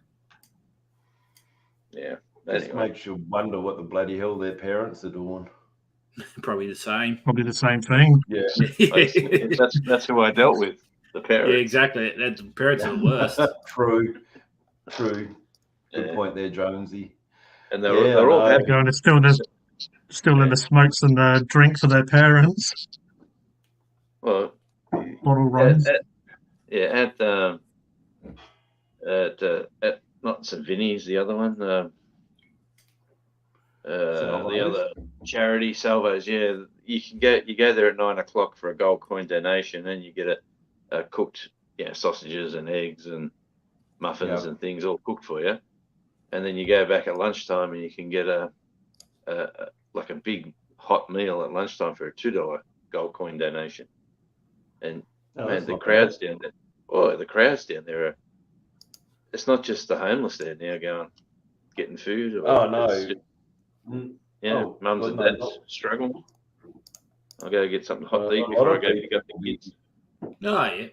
Yeah, just makes you wonder what the bloody hell their parents are doing. Probably the same. Probably the same thing. Yeah, that's who I dealt with. The parents. Yeah, exactly. The parents are the worst. True. Good point there, Jonesy. And they're all happy. Going, it's still in the smokes and the drinks of their parents. Well, bottle runs. At not St. Vinny's, the other one. The other charity, Salvos. Yeah, you go there at 9 o'clock for a gold coin donation, and you get a cooked, sausages and eggs and muffins and things all cooked for you, and then you go back at lunchtime and you can get a big hot meal at lunchtime for a $2 gold coin donation. And the crowds down there. Oh, the crowds down there are. It's not just the homeless there now getting food. Mums and dads struggling. I'll go get something hot to eat before I go pick up the kids. Oh, yeah. A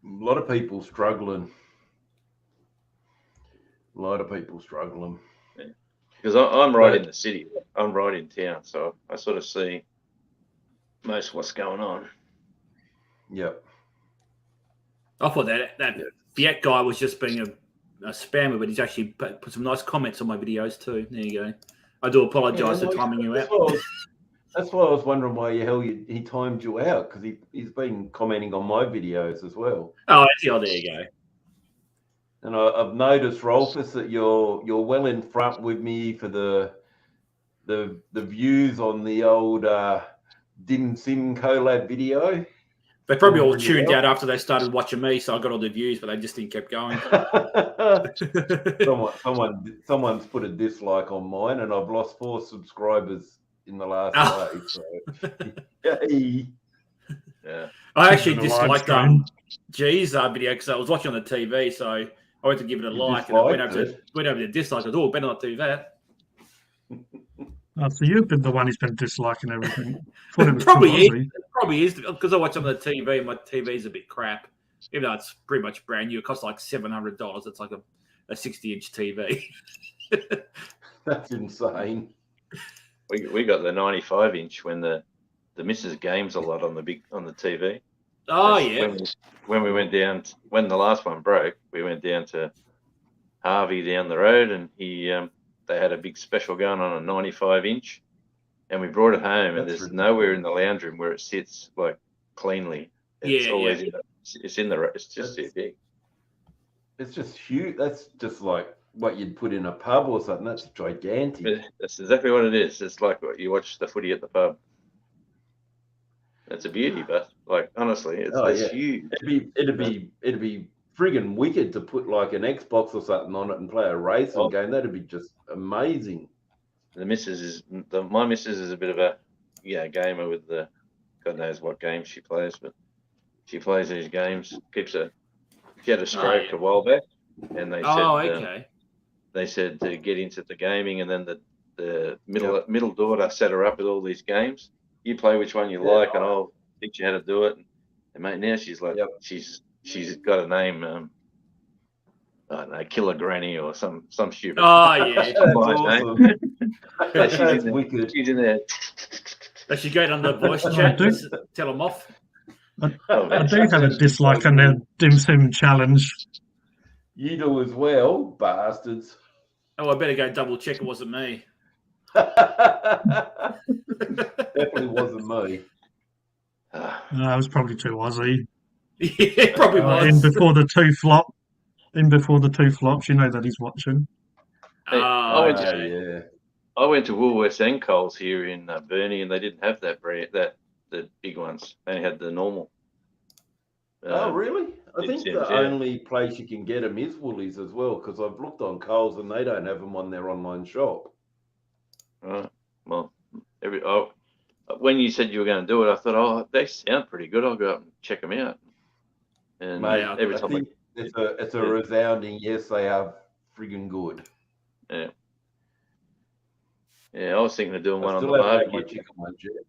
lot of people struggling. Yeah. Because I'm right in the city. I'm right in town, so I sort of see most of what's going on. Yep. I thought that Fiat guy was just being a spammer, but he's actually put some nice comments on my videos too. There you go. I do apologise for timing you out. That's why I was wondering why the hell he timed you out, because he's been commenting on my videos as well. Oh, there you go. And I've noticed, Rolfus, that you're well in front with me for the views on the old Dim Sim collab video. They probably all tuned out after they started watching me, so I got all the views, but they just didn't keep going. Someone's put a dislike on mine, and I've lost 4 subscribers in the last day. So, yeah. I actually disliked G's video because I was watching on the TV, so I went to give it a like, and I went over to dislike. I thought, better not do that. Oh, so you've been the one who's been disliking everything. Probably is because I watch on the TV. And my TV's a bit crap, even though it's pretty much brand new. It costs like $700. It's like a 60-inch TV. That's insane. We got the 95-inch when the missus games a lot on the TV. Oh yeah. When we went down, when the last one broke, we went down to Harvey down the road, and they had a big special going on a 95-inch, and we brought it home. And there's nowhere in the lounge room where it sits like cleanly. It's always it's just too big. It's just huge. That's just like what you'd put in a pub or something. That's gigantic. That's exactly what it is. It's like what you watch the footy at the pub. It's a beauty, but like honestly, it's huge. It'd be friggin' wicked to put like an Xbox or something on it and play a racing game. That'd be just amazing. My missus is a bit of a gamer with the God knows what games she plays, but she plays these games. She had a stroke a while back, and they said to get into the gaming, and then the middle daughter set her up with all these games. You play which one you like, and I'll teach you how to do it. And mate, now she's like she's got a name. I don't know, Killer Granny or some stupid. Oh yeah, that's awesome. She's in there. Does she go on the voice chat? Tell them off. I do have a dislike on the Dim Sim challenge. You do as well, bastards. Oh, I better go double check it wasn't me. Definitely wasn't me. No, it was probably too Aussie. Yeah, it probably was. In before the two flops, you know that he's watching. I went to Woolworths and Coles here in Burnie, and they didn't have that brand, the big ones. They only had the normal. Oh, really? I think the only place you can get them is Woolies as well, because I've looked on Coles and they don't have them on their online shop. Right. Well, when you said you were going to do it, I thought, oh, they sound pretty good. I'll go up and check them out. And Mate, every I time think it's a resounding yes. They are friggin' good. yeah, I was thinking of doing one on the still haven't had my barbecue chicken ones yet.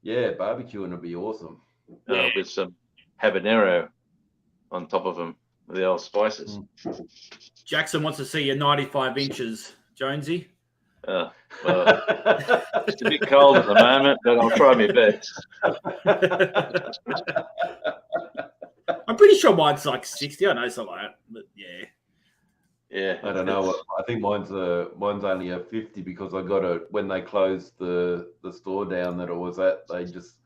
Yeah, barbecuing would be awesome. with some habanero on top of them with the old spices. Jackson wants to see your 95 inches, Jonesy. Well, it's a bit cold at the moment, but I'll try my best. I'm pretty sure mine's like 60. I know something like that, but yeah. Yeah, I don't know. I think mine's only a 50 because I got it when they closed the store down that I was at. They just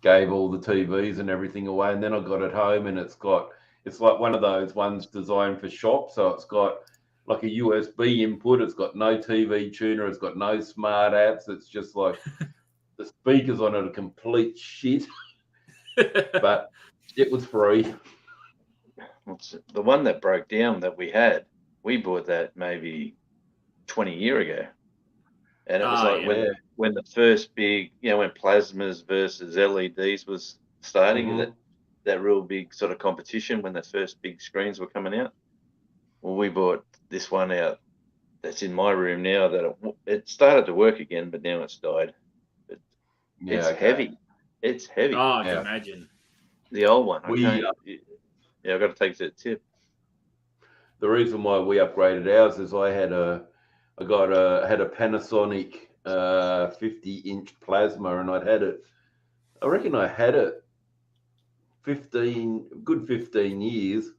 gave all the TVs and everything away, and then I got it home, and it's like one of those ones designed for shop. So it's got like a USB input. It's got no TV tuner. It's got no smart apps. It's just like the speakers on it are complete shit. But it was free. The one that broke down that we bought that maybe 20 years ago. And it was when the first big, when plasmas versus LEDs was starting, that real big sort of competition when the first big screens were coming out. Well, we bought this one out that's in my room now that it started to work again, but now it's died. It's heavy. It's heavy. Oh, I can imagine. The old one. I've got to take it to the tip. The reason why we upgraded ours is I had a Panasonic 50-inch plasma, and I reckon I had it 15 years,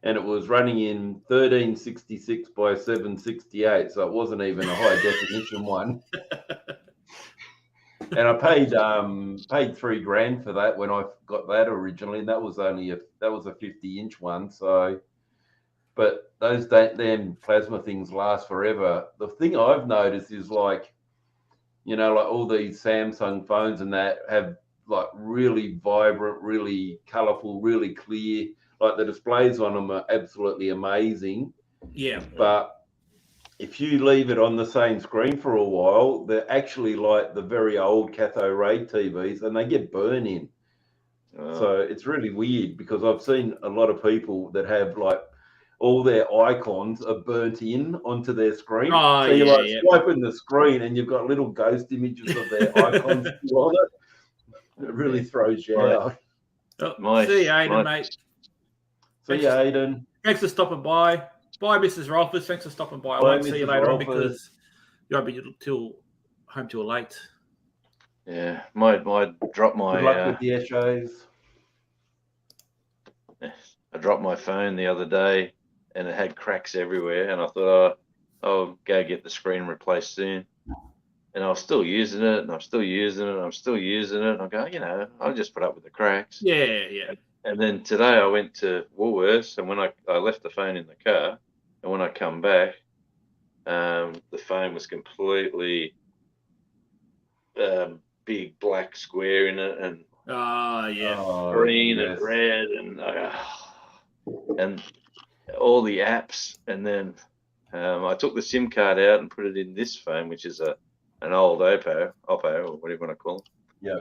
and it was running in 1366 by 768, so it wasn't even a high definition one. And I paid $3,000 for that when I got that originally, and that was a 50-inch one. So, but those damn plasma things last forever. The thing I've noticed is like all these Samsung phones and that have like really vibrant, really colourful, really clear. Like the displays on them are absolutely amazing. Yeah. But if you leave it on the same screen for a while, they're actually like the very old cathode ray TVs, and they get burn in. So it's really weird because I've seen a lot of people that have like all their icons are burnt in onto their screen. Oh, so you're swiping the screen and you've got little ghost images of their icons on it. It really throws you out. Oh, see you, Aidan, mate. See you, Aidan. Thanks for stopping by. Bye, Mrs. Rolfers. Thanks for stopping by. I won't see you later on because you won't be home till late. Yeah, might drop my. Good luck with the essays. I dropped my phone the other day, and it had cracks everywhere. And I thought, I'll go get the screen replaced soon. And I was still using it, and I'm still using it, and I'm still using it. And I go, I'll just put up with the cracks. Yeah. And then today I went to Woolworths, and when I left the phone in the car, and when I come back, the phone was completely big black square in it, and green and red, and all the apps. And then I took the SIM card out and put it in this phone, which is an old Oppo, or whatever you want to call it. Yeah.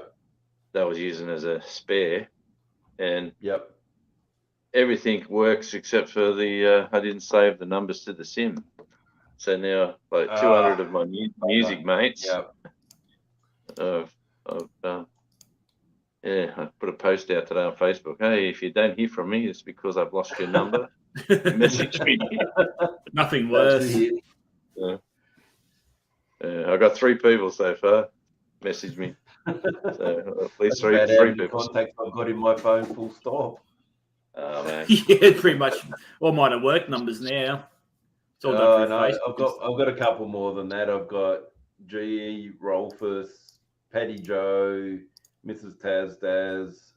That I was using as a spare. And yep, everything works except for the I didn't save the numbers to the SIM. So now like 200 of my music mates. Yep. I put a post out today on Facebook. Hey, if you don't hear from me, it's because I've lost your number. Message me. Nothing worse. I got 3 people so far message me. So at least three people. Contacts I've got in my phone, full stop. Oh man. Yeah, pretty much. All mine are work numbers now. It's all done through Facebook. I've got a couple more than that. I've got GE, Rolfus, Paddy Joe, Mrs. Tazdaz,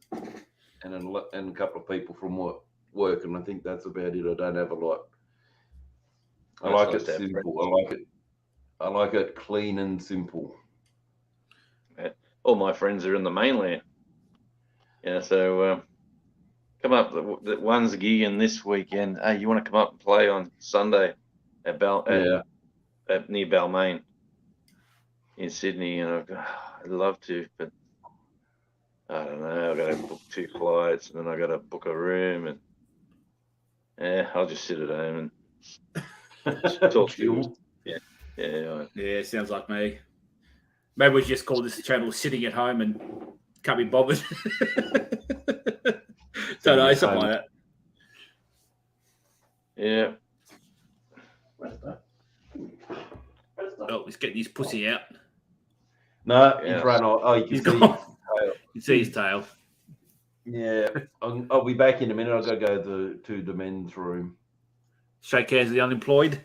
and a couple of people from work, and I think that's about it. I don't have a lot. I like it simple. I like it clean and simple. All my friends are in the mainland. Yeah, so come up. One's gigging this weekend. Hey, you want to come up and play on Sunday at near Balmain? in Sydney, and I'd love to, but I don't know. I've got to book 2 flights, and then I got to book a room, and I'll just sit at home and talk to you. Yeah, sounds like me. Maybe we just call this channel "Sitting at Home" and can't be bothered. Don't know, something like that. Yeah. Oh, he's getting his pussy out. No, he's run off. Oh, you can see his tail. You can see his tail. Yeah, I'll be back in a minute. I've got to go to the men's room. Shake hands with the unemployed.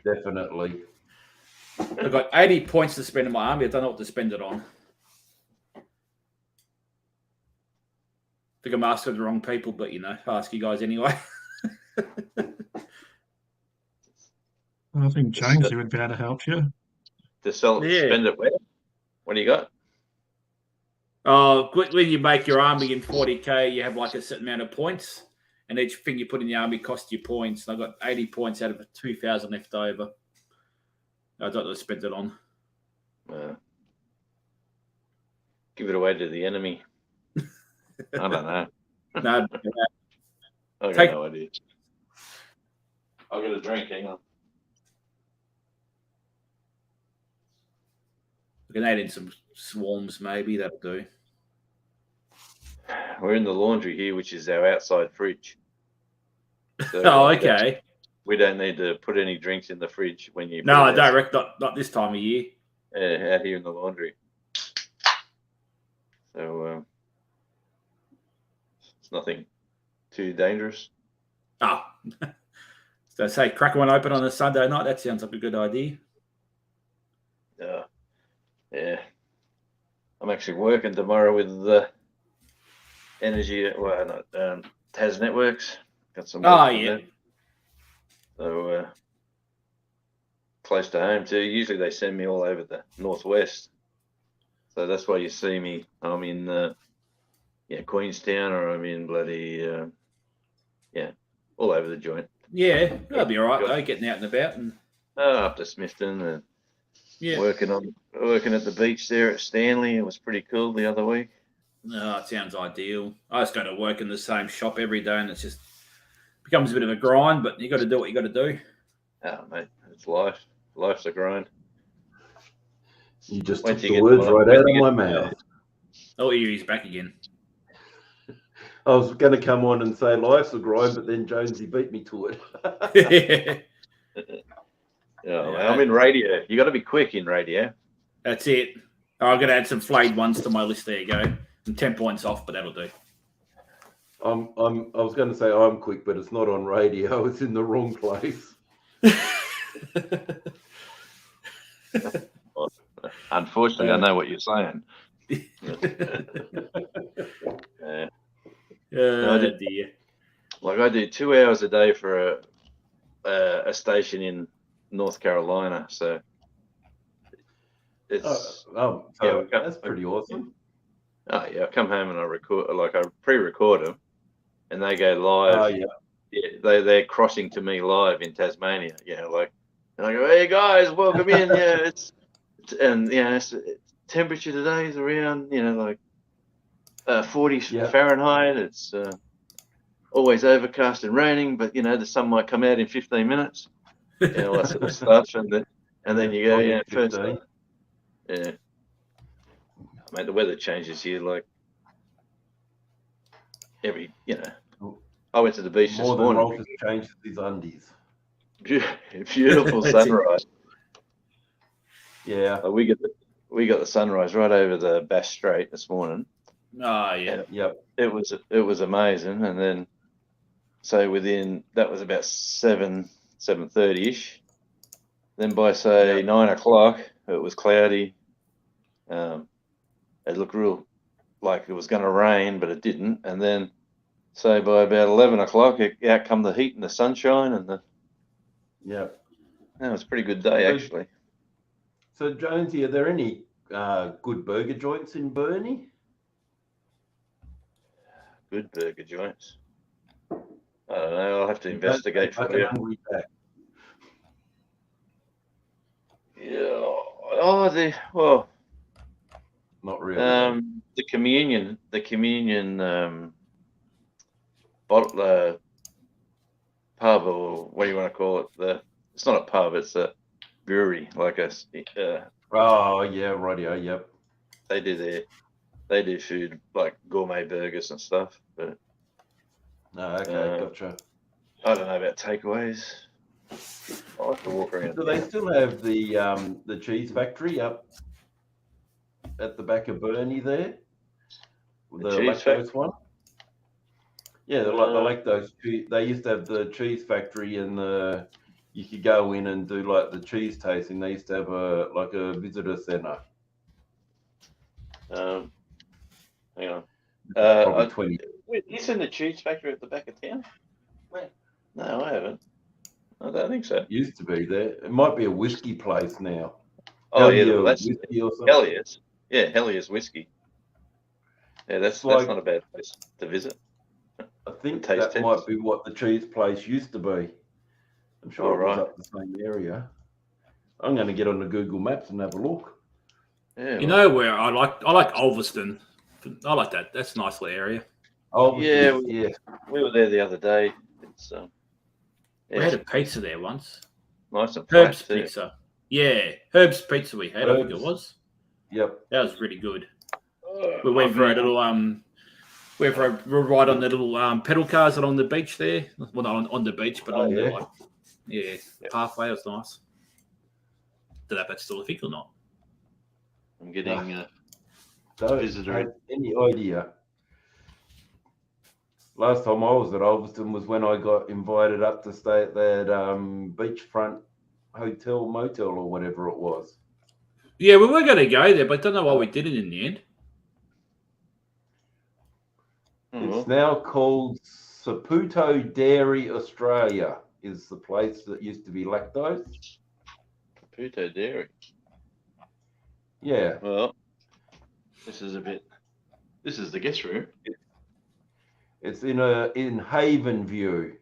Definitely. I've got 80 points to spend in my army. I don't know what to spend it on. I think I'm asking the wrong people, but I'll ask you guys anyway. I think Jonesy would be able to help you. To spend it where? What do you got? When you make your army in 40k, you have like a certain amount of points, and each thing you put in the army costs you points. And I've got 80 points out of 2,000 left over. I don't know to spend it on. Give it away to the enemy. I don't know. No, I got no idea. I'll get a drink. Hang on. We can add in some swarms, maybe. That'll do. We're in the laundry here, which is our outside fridge. So okay. We don't need to put any drinks in the fridge when you. No, I don't reckon. Not this time of year. Out here in the laundry. So it's nothing too dangerous. So say crack one open on a Sunday night. That sounds like a good idea. Yeah. I'm actually working tomorrow with the Tas Networks. Got some. Yeah. So close to home too. Usually they send me all over the northwest. So that's why you see me. I'm in Queenstown, or I'm in bloody all over the joint. Yeah, that'll be all right though, getting out and about and up to Smithton and working at the beach there at Stanley. It was pretty cool the other week. No, it sounds ideal. I just go to work in the same shop every day, and it's just becomes a bit of a grind. But you got to do what you got to do. Oh, mate, it's life. Life's a grind. You just took the words right out of my mouth. Oh, he's back again. I was going to come on and say life's a grind, but then Jonesy beat me to it. I'm in radio. You got to be quick in radio. That's it. I'm going to add some flayed ones to my list. There you go. I'm 10 points off, but that'll do. I was going to say I'm quick, but it's not on radio. It's in the wrong place. Unfortunately, I know what you're saying. Dear. Like I do 2 hours a day for a station in North Carolina, so it's that's pretty awesome. Oh yeah, I come home and I record, like I pre-record them, and they go live. Oh yeah. They're crossing to me live in Tasmania. And I go, hey guys, welcome in. It's temperature today is around 40 Fahrenheit. It's always overcast and raining, but the sun might come out in 15 minutes. All that sort of stuff, and then you go, first day. Yeah. Mate, the weather changes here like every, I went to the beach this morning. More than Rolf changes his undies. Beautiful sunrise. Yeah. We got the sunrise right over the Bass Strait this morning. Oh yeah. Yep. It was amazing, and then that was about 7:30 ish. Then by 9 o'clock, it was cloudy. It looked real like it was going to rain, but it didn't. And then, by about 11 o'clock, out come the heat and the sunshine, and it was a pretty good day actually. So Jonesy, are there any good burger joints in Burnie? Good burger joints. I don't know. I'll have to investigate for you. Yeah. Well, not really. the communion bottle pub, or what do you want to call it? It's not a pub, it's a brewery, like a. Oh yeah, radio. Yep. They do food like gourmet burgers and stuff, but. Okay, gotcha. I don't know about takeaways. I like to walk around. Do they still have the cheese factory up at the back of Burnie there? The cheese lactose one? Yeah, the lactose cheese. They used to have the cheese factory, and you could go in and do like the cheese tasting. They used to have a visitor center. Hang on. Probably 20. Wait, isn't the cheese factory at the back of town? Wait. No, I haven't. I don't think so. Used to be there. It might be a whiskey place now. Oh, yeah, well, that's whiskey or something. Hellier's. Yeah, Hellier's whiskey. Yeah, that's not a bad place to visit. I think that might be what the cheese place used to be. I'm sure it was up the same area. I'm going to get on the Google Maps and have a look. Yeah, you know where I like Ulverston. I like that. That's a nice little area. Oh yeah. We were there the other day. It's we had a pizza there once. Nice and Herb's Pizza. Yeah, Herb's Pizza we had. I think it was. Yep. That was really good. We went for a little we're right on the little pedal cars along the beach there. Well, not on the beach, but on the pathway. It was nice. Don't know if that's still a thing or not. I'm getting visitor. Have any idea? Last time I was at Ulverston was when I got invited up to stay at that beachfront hotel, motel, or whatever it was. Yeah, we were going to go there, but I don't know why we didn't in the end. It's now called Saputo Dairy Australia, is the place that used to be lactose. Saputo Dairy. Yeah. Well, this is the guest room. It's in Haven View.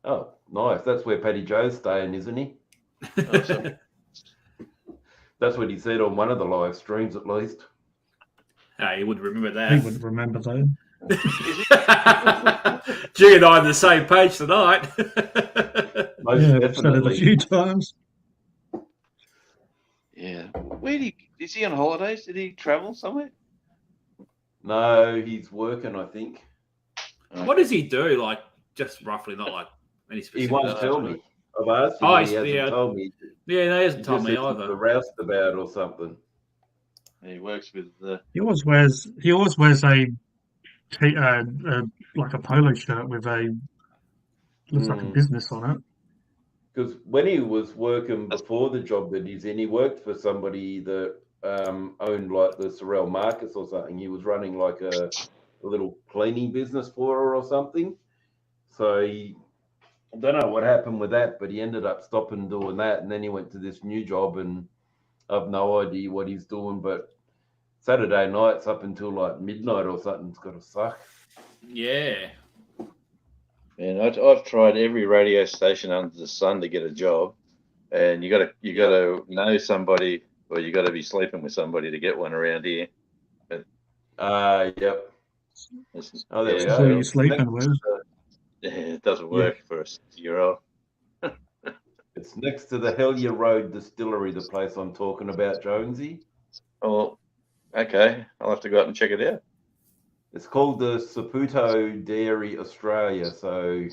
Oh, nice. That's where Paddy Joe's staying, isn't he? Awesome. That's what he said on one of the live streams, at least. Oh, you wouldn't remember that. He wouldn't remember that. G and I on the same page tonight. I've said it a few times. Yeah. Is he on holidays? Did he travel somewhere? No, he's working, I think. Okay. What does he do? Like, just roughly, not like any specific. He won't tell me. I've asked him. He hasn't told me. Yeah, no, he hasn't told me either. The roustabout or something. He works with the. He always wears like a polo shirt with looks like a business on it. Because when he was working before the job that he's in, he worked for somebody that owned like the Sorrel Marcus or something. He was running like a little cleaning business for her or something. So I don't know what happened with that, but he ended up stopping doing that, and then he went to this new job, and I've no idea what he's doing. But Saturday nights up until like midnight or something, it's got to suck. Yeah. Man, I've tried every radio station under the sun to get a job, and you got to know somebody, or you got to be sleeping with somebody to get one around here. Yep. Oh, there we go. Who are you sleeping with? Yeah, it doesn't work for a 60-year-old. It's next to the Hellyer Road Distillery, the place I'm talking about, Jonesy. Oh, okay. I'll have to go out and check it out. It's called the Saputo Dairy Australia. So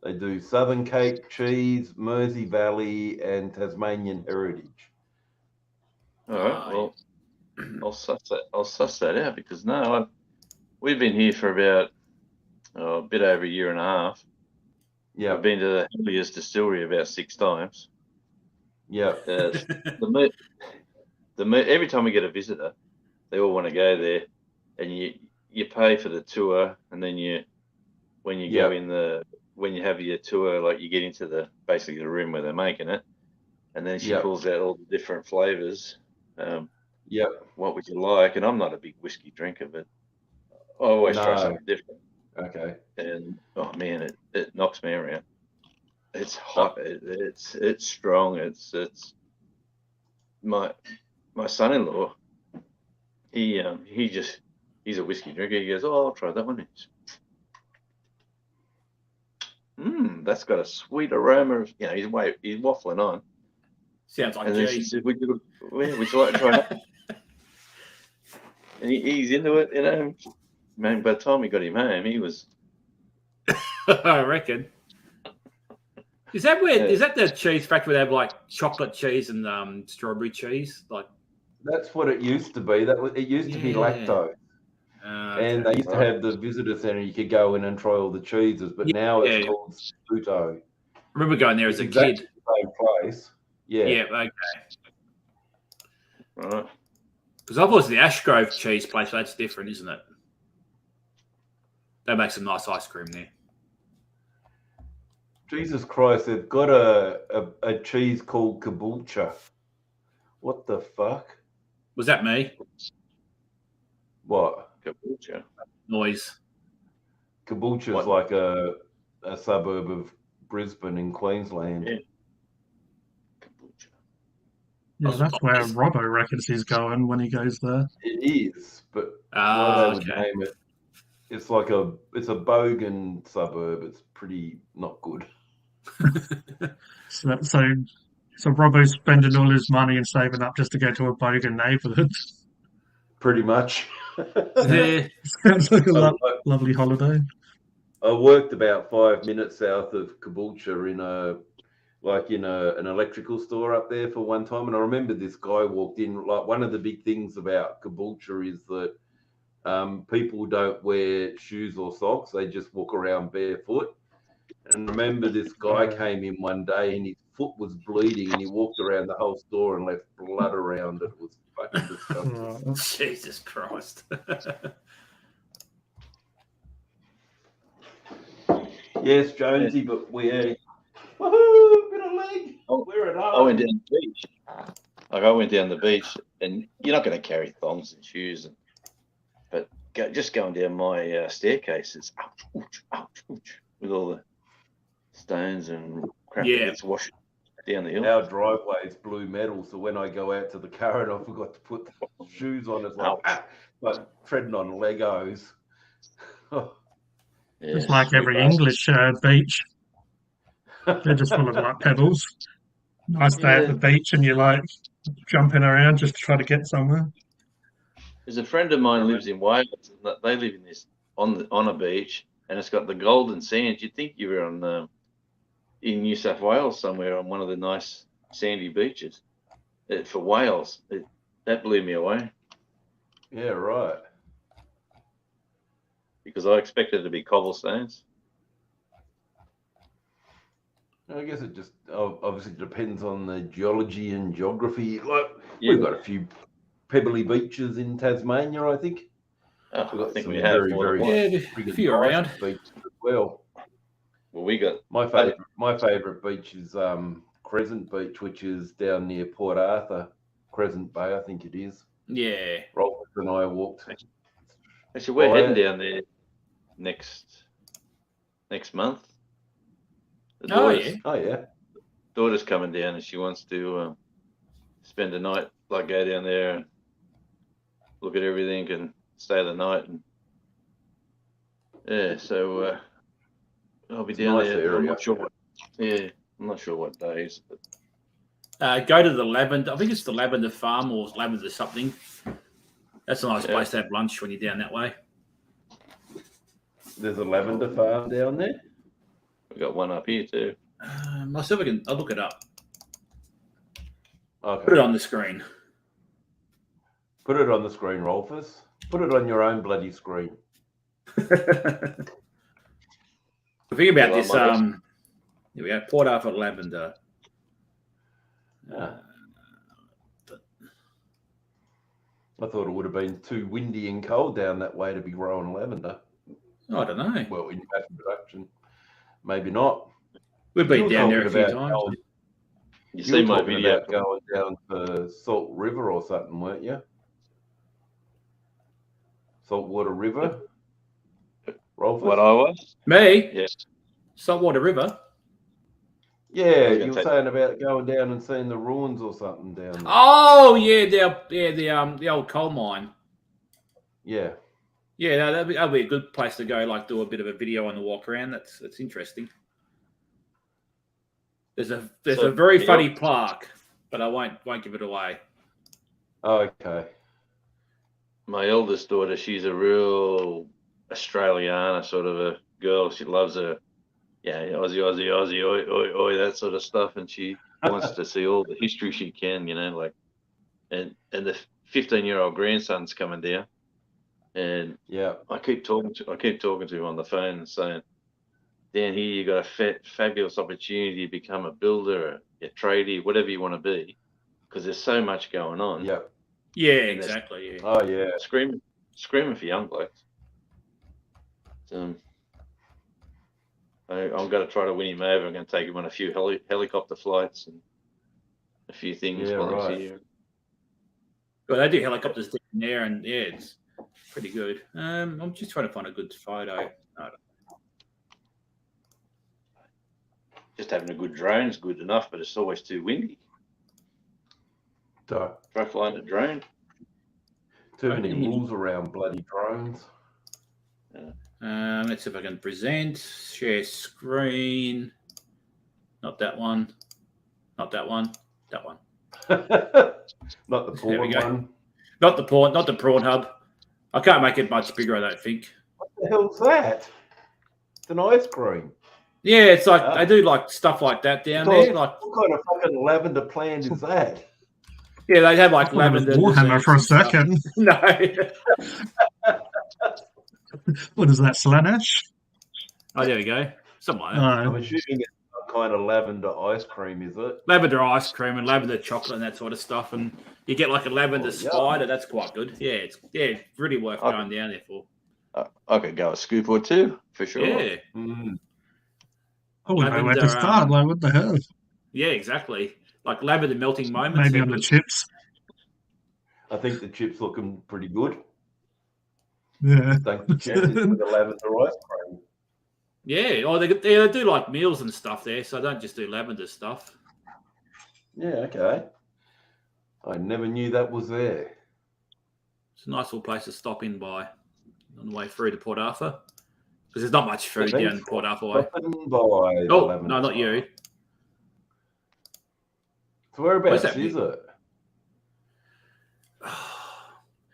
they do Southern Cape cheese, Mersey Valley, and Tasmanian heritage. All right. Well, I'll suss that out because we've been here for about a bit over a year and a half. Yeah, I've been to the Hellier's distillery about 6 times. Yeah. The meat, every time we get a visitor, they all want to go there, and you pay for the tour, and then when you have your tour, like you get into basically the room where they're making it, and then she pulls out all the different flavors. What would you like? And I'm not a big whiskey drinker, but I always try something different. Okay. And oh man, it knocks me around. It's hot. It's strong. It's my son-in-law. He's a whiskey drinker. He goes, "Oh, I'll try that one." That's got a sweet aroma. Of, he's waffling on. Sounds like and then she cheese. said, "Would you like to try that?" And he's into it, Man, by the time we got him home, he was. I reckon. Is that the cheese factory where they have like chocolate cheese and strawberry cheese? Like that's what it used to be. It used to be lactose. And they used to have the visitor centre. You could go in and try all the cheeses, but now it's called Sputo. I remember going there as a kid. The same place. Yeah. Yeah. Okay. Right. Because I've always the Ashgrove cheese place, but that's different, isn't it? They make some nice ice cream there. Jesus Christ, they've got a cheese called Caboolture. What the fuck? Was that me? What? Caboolture. Noise. Caboolture is like a suburb of Brisbane in Queensland. Yeah. Yeah, that's where Robbo reckons he's going when he goes there. It is, but why they would name it? It's like it's a bogan suburb. It's pretty not good. So Robbo's spending all his money and saving up just to go to a bogan neighbourhood. Pretty much. Sounds like a lovely holiday. I worked about 5 minutes south of Caboolture in an electrical store up there for one time, and I remember this guy walked in. Like, one of the big things about Caboolture is that people don't wear shoes or socks; they just walk around barefoot. And remember, this guy came in one day and his foot was bleeding, and he walked around the whole store and left blood around it. It was fucking disgusting. Jesus Christ. Yes, Jonesy, but we're woohoo, bit of leg. We're at home. I went down the beach. I went down the beach, and you're not going to carry thongs and shoes, but just going down my staircase, it's ouch, with all the stones and crap that's washing down the hill. Our driveway is blue metal, so when I go out to the car and I forgot to put the shoes on, it's like treading on Legos. It's like every English beach. They're just full of like pebbles. Nice day at the beach, and you're like jumping around just to try to get somewhere. There's a friend of mine who lives in Wales, and they live in this on a beach, and it's got the golden sand. You'd think you were on in New South Wales somewhere on one of the nice sandy beaches. For Wales, that blew me away. Yeah, right. Because I expected it to be cobblestones. I guess it just obviously depends on the geology and geography. Like we've got a few pebbly beaches in Tasmania, I think. I think we have a few around beaches as well. Well, we got my favorite beach is Crescent Beach, which is down near Port Arthur, Crescent Bay, I think it is. Yeah. Rolf and I walked. Actually, we're heading down there next month. Oh yeah. Daughter's coming down, and she wants to spend the night, like go down there and look at everything and stay the night, and so I'll be down there. I'm not sure what days. But... go to the Lavender. I think it's the Lavender Farm or Lavender something. That's a nice place to have lunch when you're down that way. There's a lavender farm down there. We got one up here too. I'll look it up. Okay. Put it on the screen. Put it on the screen, Rolfus. Put it on your own bloody screen. The thing about this, here we go. Port Arthur Lavender. I thought it would have been too windy and cold down that way to be growing lavender. I don't know. Well, in mass production, maybe not. We've been down there a few times. You see my video about going down to Salt River or something, weren't you? Saltwater River. Rolf, what I was? Me? Yes. Saltwater River. Yeah, was you gonna were take- saying about going down and seeing the ruins or something down there. Oh yeah, the old coal mine. Yeah. Yeah, no, that'd be a good place to go. Like do a bit of a video on the walk around. That's interesting. There's a So, very you funny know- plaque, but I won't give it away. Okay. My eldest daughter, she's a real Australiana sort of a girl. She loves her, Aussie, oi, oi, oi, that sort of stuff. And she wants to see all the history she can, like, and the 15-year-old grandson's coming down, and Yeah. I keep talking to him on the phone and saying, down here you got a fabulous opportunity to become a builder, a tradie, whatever you want to be, because there's so much going on. Yep. Yeah, And there's- exactly. Yeah. Oh yeah. Screaming for young blokes. I'm going to try to win him over. I'm going to take him on a few helicopter flights and a few things Yeah, while right. he's here. Well, they do helicopters down there, and yeah, it's pretty good. I'm just trying to find a good photo. Just having a good drone is good enough, but it's always too windy. So, Try flying a drone. too many rules around bloody drones. Let's see if I can present. Share screen. Not that one. Not that one. That one. Not the There we porn go. one. Not the prawn hub. I can't make it much bigger, I don't think. What the hell's that? It's an ice cream. Yeah, it's like they do like stuff like that down there. Like, What kind of fucking lavender plant is that? yeah, they have like I thought it was lavender. Warhammer for a desserts and stuff. second. No. What is that, Slanesh? Oh, there we go. Something like that. I'm No. assuming it's some kind of lavender ice cream, is it? Lavender ice cream and lavender chocolate and that sort of stuff, and you get like a lavender Oh, yeah. spider. That's quite good. Yeah, it's really worth Okay. going down there for. I could go a scoop or two for sure. Yeah, Mm. I wouldn't know where to Lavender, start. Like, what the hell? yeah, exactly. Like lavender melting moments. Maybe they're on the good. chips. I think the chip's looking pretty good. Yeah. Thank you, Jeff, for the lavender ice cream. Yeah, or they do like meals and stuff there, so don't just do lavender stuff. Yeah, okay. I never knew that was there. It's a nice little place to stop in by on the way through to Port Arthur, because there's not much food Thanks down Port Arthur way. Stopping by the Oh, lavender no, not you. spot. So whereabouts Where's that is it?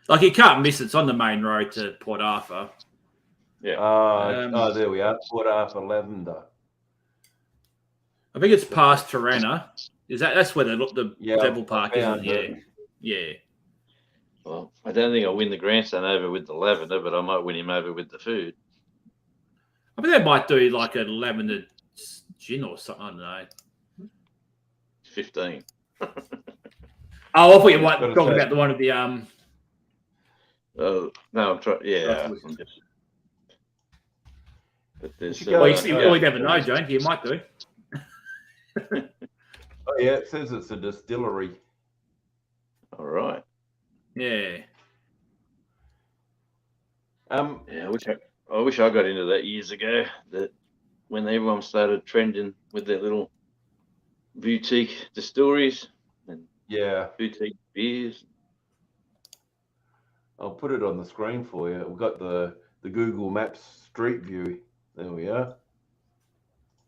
Like you can't miss it. It's on the main road to Port Arthur. Yeah. There we are. Port Arthur Lavender. I think it's past Tirana. That's where the Yeah, Devil Park is? found Yeah, it. yeah. Well, I don't think I'll win the grandson over with the lavender, but I might win him over with the food. I mean, they might do like a lavender gin or something. I don't know. 15. Oh, I thought you might Gotta talk say- about the one at the Oh, no, I'm trying. Yeah. Oh, I'm just- But there's, You go- Well, yeah. you really never know, Jane. You might do. Oh yeah, it says it's a distillery. all right. Yeah. Yeah, I wish I got into that years ago. That when everyone started trending with their little boutique distilleries and Yeah, boutique beers. I'll put it on the screen for you. We've got the Google Maps Street View. There we are.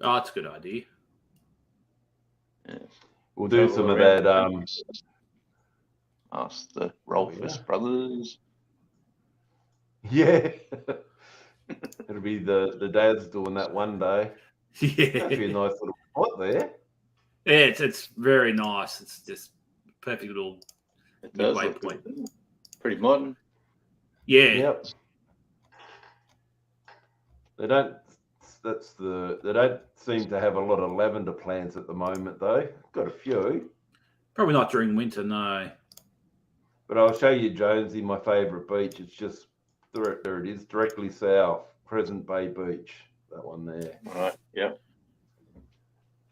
Oh, that's a good idea. Yeah. We'll do some of that. Ask the Rolfus yeah. brothers. Yeah, it'll be the dads doing that one day. That'd be a Yeah. nice little spot there. Yeah, it's very nice. It's just perfect little. It does Midway look point. good. Pretty modern. Yeah. Yep. They don't. They don't seem to have a lot of lavender plants at the moment, though. Got a few, Probably not during winter, no. but I'll show you, Jonesy, my favourite beach. It's just there. It is directly south, Crescent Bay Beach. That one there. All right. Yep.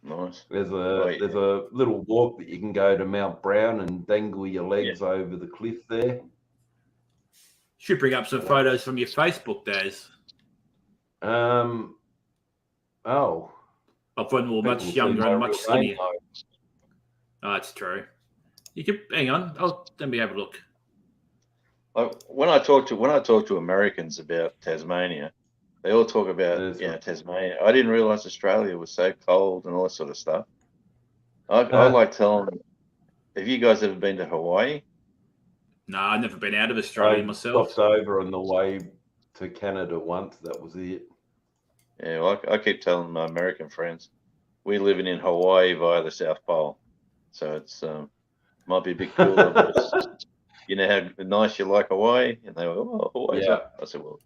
Nice. There's a Oh, yeah. there's a little walk that you can go to Mount Brown and dangle your legs over the cliff there. Should bring up some photos from your Facebook days. Oh, Of when we were much People younger see and my much real name, skinnier. Oh, that's true. You could hang on. Let me have a look. When I talk to Americans about Tasmania, they all talk about Tasmania. I didn't realize Australia was so cold and all that sort of stuff. I like telling them, have you guys ever been to Hawaii? No, I've never been out of Australia myself. Stopped over on the way to Canada once. That was it. Yeah, well, I keep telling my American friends, we're living in Hawaii via the South Pole, so it's might be a bit cooler. But you know how nice you like Hawaii, and they were, oh, Hawaii's up. I said, well,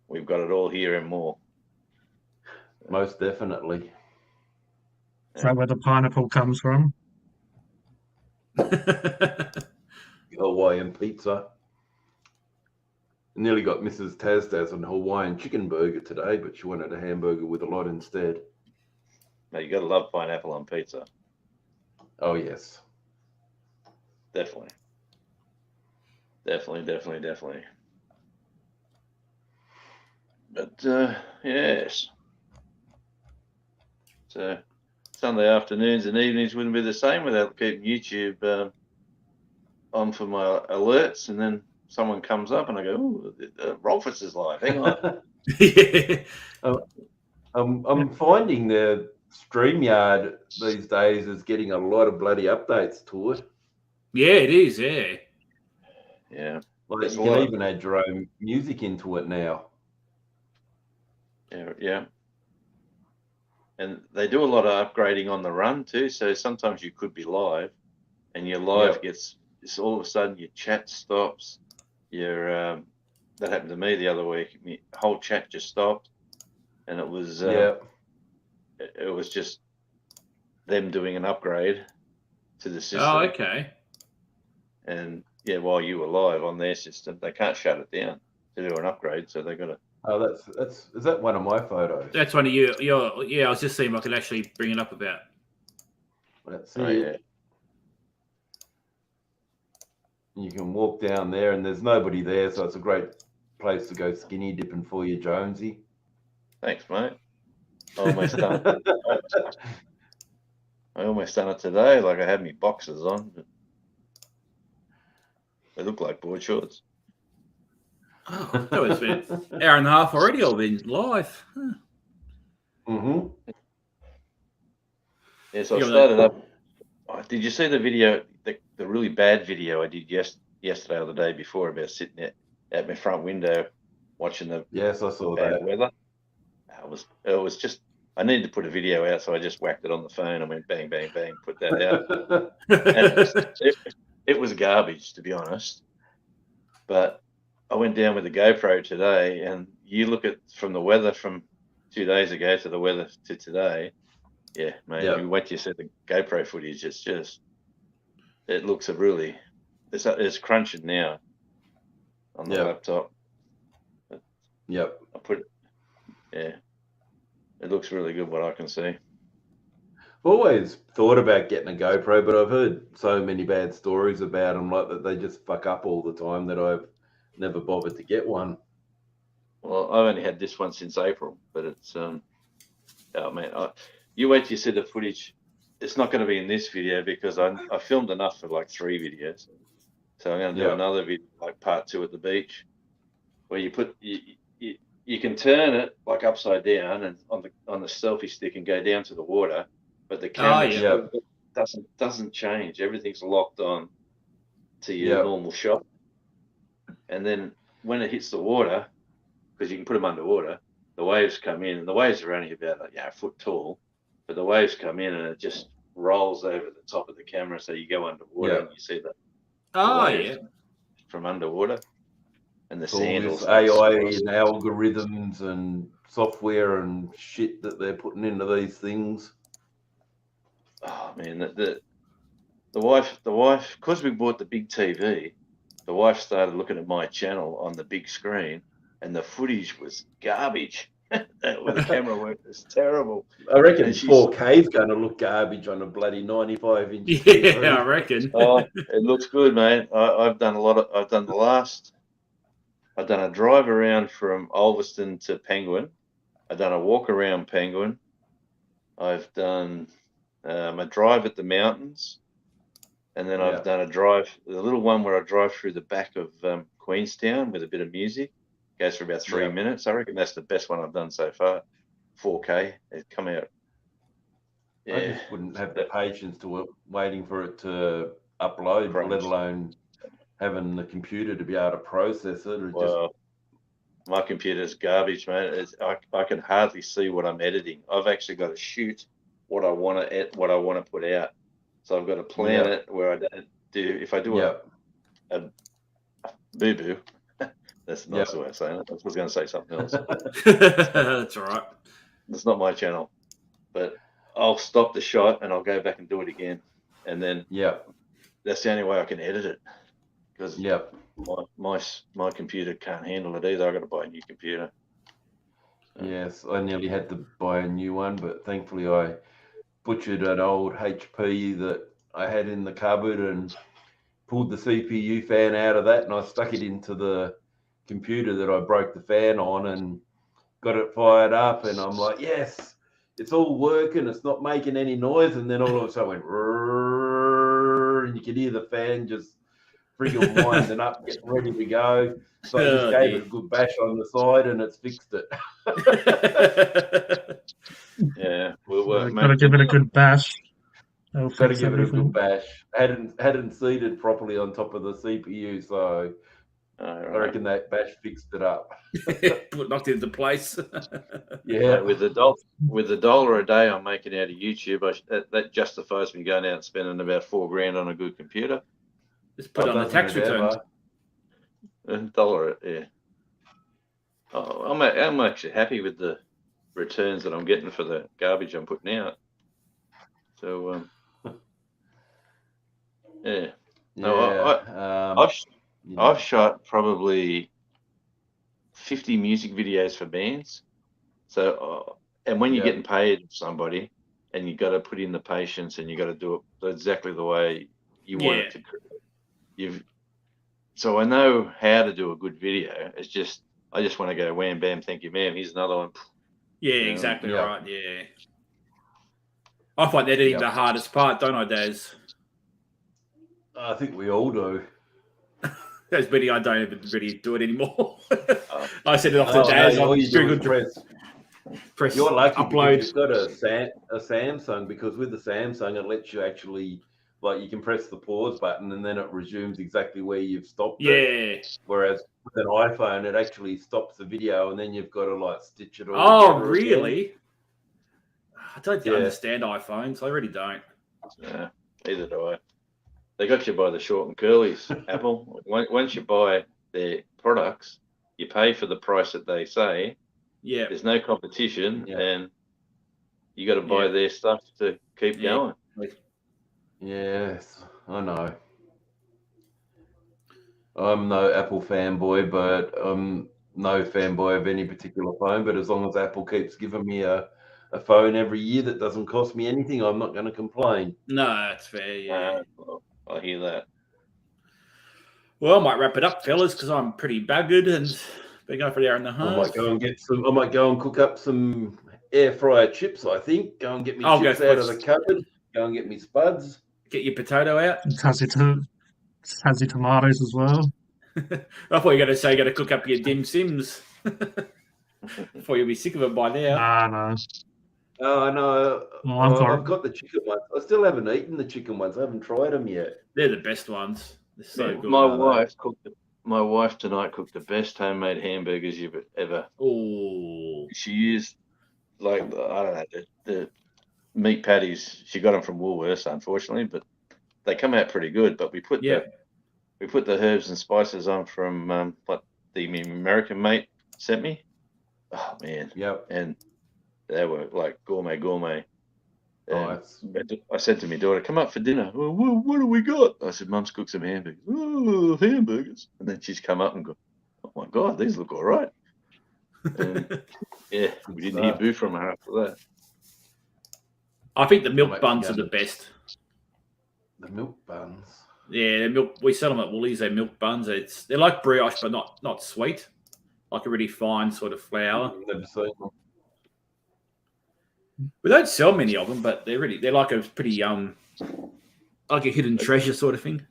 we've got it all here and more. Most definitely. Is that where the pineapple comes from? Hawaiian pizza. Nearly got Mrs. Taz an Hawaiian chicken burger today, but she wanted a hamburger with a lot instead. Now, you got to love pineapple on pizza. Oh, yes. Definitely. But, yes. So, Sunday afternoons and evenings wouldn't be the same without keeping YouTube on for my alerts, and then someone comes up and I go, "Ooh, Rolfus is live. Hang on." Yeah. I'm finding the StreamYard these days is getting a lot of bloody updates to it. Yeah, it is. Yeah. Yeah. Like you can even add your own music into it now. Yeah. And they do a lot of upgrading on the run too. So sometimes you could be live, and your live gets. It's all of a sudden your chat stops. That happened to me the other week. My whole chat just stopped, and it was it was just them doing an upgrade to the system. Oh, okay. And yeah, while you were live on their system, they can't shut it down to do an upgrade, so they got to. Oh, is that one of my photos? That's one of you. Yeah, I was just seeing if I could actually bring it up about. That's it. Yeah. You can walk down there, and there's nobody there, so it's a great place to go skinny dipping for you, Jonesy. Thanks, mate. I almost done it today. Like I had my boxers on, but they look like board shorts. Oh, that was an hour and a half already. I've been live. Huh. Mm-hmm. Yeah, so I started up. Oh, did you see the video, the really bad video I did yesterday or the day before about sitting at my front window watching the Yes, I saw bad that. weather? It was just, I needed to put a video out, so I just whacked it on the phone and went bang, bang, bang, put that out. And it was garbage, to be honest. But I went down with the GoPro today, and you look at from the weather from 2 days ago to the weather to today. Yeah, mate. Yep. Wait till you see the GoPro footage. It's just, it looks it's crunching now on the laptop. Yep. I put it. Yeah, it looks really good. What I can see. I've always thought about getting a GoPro, but I've heard so many bad stories about them, like that they just fuck up all the time, that I've never bothered to get one. Well, I've only had this one since April, but it's oh man, you wait till you see the footage. It's not going to be in this video because I filmed enough for like 3 videos, so I'm going to do another video, like part 2 at the beach, where you put you can turn it like upside down and on the selfie stick and go down to the water, but the camera doesn't change. Everything's locked on to your normal shot, and then when it hits the water, because you can put them underwater, the waves come in, and the waves are only about a foot tall, but the waves come in and it just rolls over the top of the camera, so you go underwater and you see the waves from underwater, and the sand. All this AI and algorithms and software and shit that they're putting into these things. Oh man, the wife, because we bought the big TV, the wife started looking at my channel on the big screen, and the footage was garbage. With the camera work, it's terrible. I reckon 4K is going to look garbage on a bloody 95-inch. Yeah, TV. I reckon. Oh, it looks good, mate. I've done a drive around from Ulverston to Penguin. I've done a walk around Penguin. I've done a drive at the mountains, and then I've done a drive, the little one where I drive through the back of Queenstown with a bit of music. Goes for about 3 minutes. I reckon that's the best one I've done so far. 4K. It's come out. Yeah. I just wouldn't have the patience to waiting for it to upload, let alone having the computer to be able to process it. Well, my computer's garbage, mate. I can hardly see what I'm editing. I've actually got to shoot what I want to put out. So I've got to plan it where I don't do. If I do a boo boo, that's not the way of saying it. I was going to say something else. That's all right. It's not my channel, but I'll stop the shot and I'll go back and do it again, and then that's the only way I can edit it, because my computer can't handle it either. I got to buy a new computer. Yes, I nearly had to buy a new one, but thankfully I butchered an old HP that I had in the cupboard and pulled the CPU fan out of that, and I stuck it into the computer that I broke the fan on and got it fired up, and I'm like, yes, it's all working, it's not making any noise, and then all of a sudden it went, and you could hear the fan just friggin' winding up, getting ready to go. So I just gave it a good bash on the side, and it's fixed it. We'll got to give it a good bash. Got to give it a good bash. Hadn't seated properly on top of the CPU, so I reckon that bash fixed it up. Knocked it into place. With the dollar a day I'm making out of YouTube, that justifies me going out and spending about $4,000 on a good computer. Just put on the tax return. $1, Oh, I'm actually happy with the returns that I'm getting for the garbage I'm putting out. So I've shot probably 50 music videos for bands. So and when you're getting paid somebody, and you got to put in the patience, and you got to do it exactly the way you want it to. So I know how to do a good video. It's just I just want to go wham bam, thank you, ma'am. Here's another one. Yeah, exactly right. Yeah, I find editing the hardest part, don't I, Daz? I think we all do. There's many I don't even really do it anymore. I said it off to Daz. No, I'm very good press. You're lucky upload. You've got a Samsung, because with the Samsung it lets you actually, like, you can press the pause button and then it resumes exactly where you've stopped it. Whereas with an iPhone, it actually stops the video and then you've got to like stitch it all. Oh, really? Again. I don't understand iPhones. I really don't. Yeah, neither do I. They got you by the short and curlies, Apple. Once you buy their products, you pay for the price that they say. Yeah. There's no competition, and you got to buy their stuff to keep going. Yes, I know. I'm no Apple fanboy, but I'm no fanboy of any particular phone. But as long as Apple keeps giving me a phone every year that doesn't cost me anything, I'm not going to complain. No, that's fair. Yeah, I hear that. Well, I might wrap it up, fellas, because I'm pretty buggered and been going for an hour and a half. I might go and cook up some air fryer chips. I think go and get me chips out of the cupboard. Go and get me spuds. Get your potato out. Tassie tomatoes as well. I thought you were going to say you're going to cook up your dim sims. Before you'll be sick of it by now. No. Oh, no. Well, I've got the chicken ones. I still haven't eaten the chicken ones. I haven't tried them yet. They're the best ones. They're so good. My wife tonight cooked the best homemade hamburgers you've ever. Oh. She used, like, I don't know, the meat patties. She got them from Woolworths, unfortunately, but they come out pretty good. But we put the herbs and spices on from what the American mate sent me. Oh man. Yep. And they were like gourmet. And I said to my daughter, "Come up for dinner." "Oh, what do we got?" I said, "Mum's cooked some hamburgers." "Oh, hamburgers!" And then she's come up and go, "Oh my God, these look all right." And, we didn't hear boo from her after that. I think the milk buns are the best. The milk buns. Yeah, we sell them at Woolies. They're milk buns. They're like brioche, but not sweet. Like a really fine sort of flour. Never seen them. We don't sell many of them, but they're like a pretty like a hidden treasure sort of thing.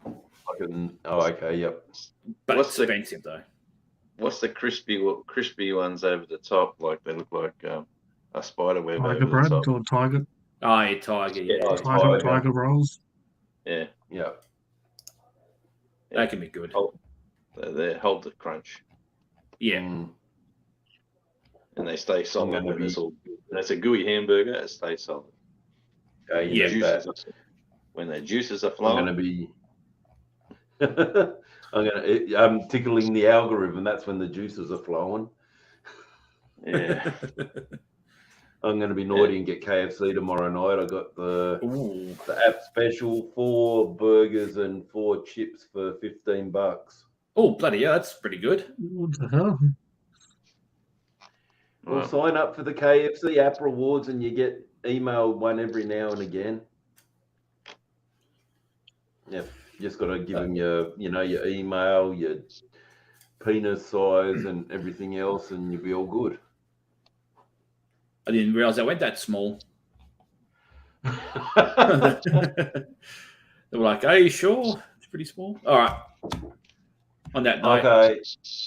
Oh, okay, yep. But What's it's the- expensive though. What's the crispy ones over the top? Like they look like a spider web Tiger over bread the top. or tiger Oh, yeah, tiger. Yeah, Yeah. tiger rolls. Yeah, Yeah. that can be good. they hold the crunch Yeah, Mm. and they stay solid. gonna When it's be- all when it's a gooey hamburger, it stays solid. Okay, Yeah, you know that. When the juices are I'm flowing, gonna be. I'm tickling the algorithm. That's when the juices are flowing. yeah. I'm going to be naughty and get KFC tomorrow night. I got the Ooh. app special, 4 burgers and 4 chips for $15. Oh, bloody yeah, that's pretty good. What the hell? Well, Right. sign up for the KFC app rewards and you get emailed one every now and again. Yeah, just got to give them your email, your penis size, and everything else, and you'll be all good. I didn't realize I went that small. They were like, "Are you sure?" It's pretty small. All right. On that note, Okay.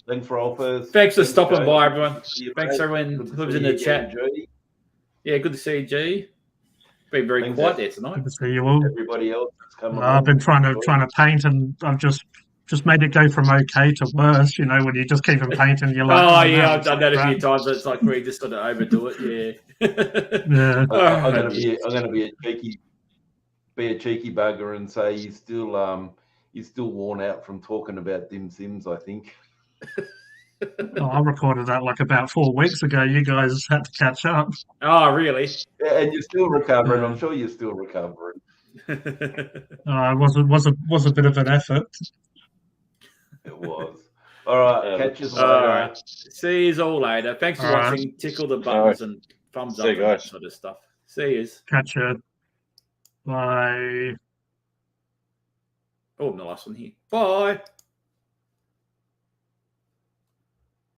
Thanks, Rolfers. thanks for stopping Jay. by, everyone. See you, Thanks mate. everyone Good to who was see in you the chat. again, G. Yeah, good to see you, G. Been very Thanks, quiet Ed. there tonight. Good to see you all. Everybody else that's come along. I've been trying to paint, and I've just made it go from okay to worse. You know, when you just keep on painting, you're like, Oh no, yeah, I've it's done like that a few crap. times. It's like we just got to overdo it. Yeah. Yeah. I'm gonna be a cheeky bugger and say he's still worn out from talking about Dim Sims, I think. Oh, I recorded that like about 4 weeks ago. You guys had to catch up. Oh really? Yeah, and you're still recovering. Yeah. I'm sure you're still recovering. It was a bit of an effort. It was. All right, catch you later. All right. See you all later. Thanks for All right. watching. Tickle the buttons and thumbs See up you and that guys. sort of stuff. See you. Catch you. Bye. Oh, the last one here. Bye.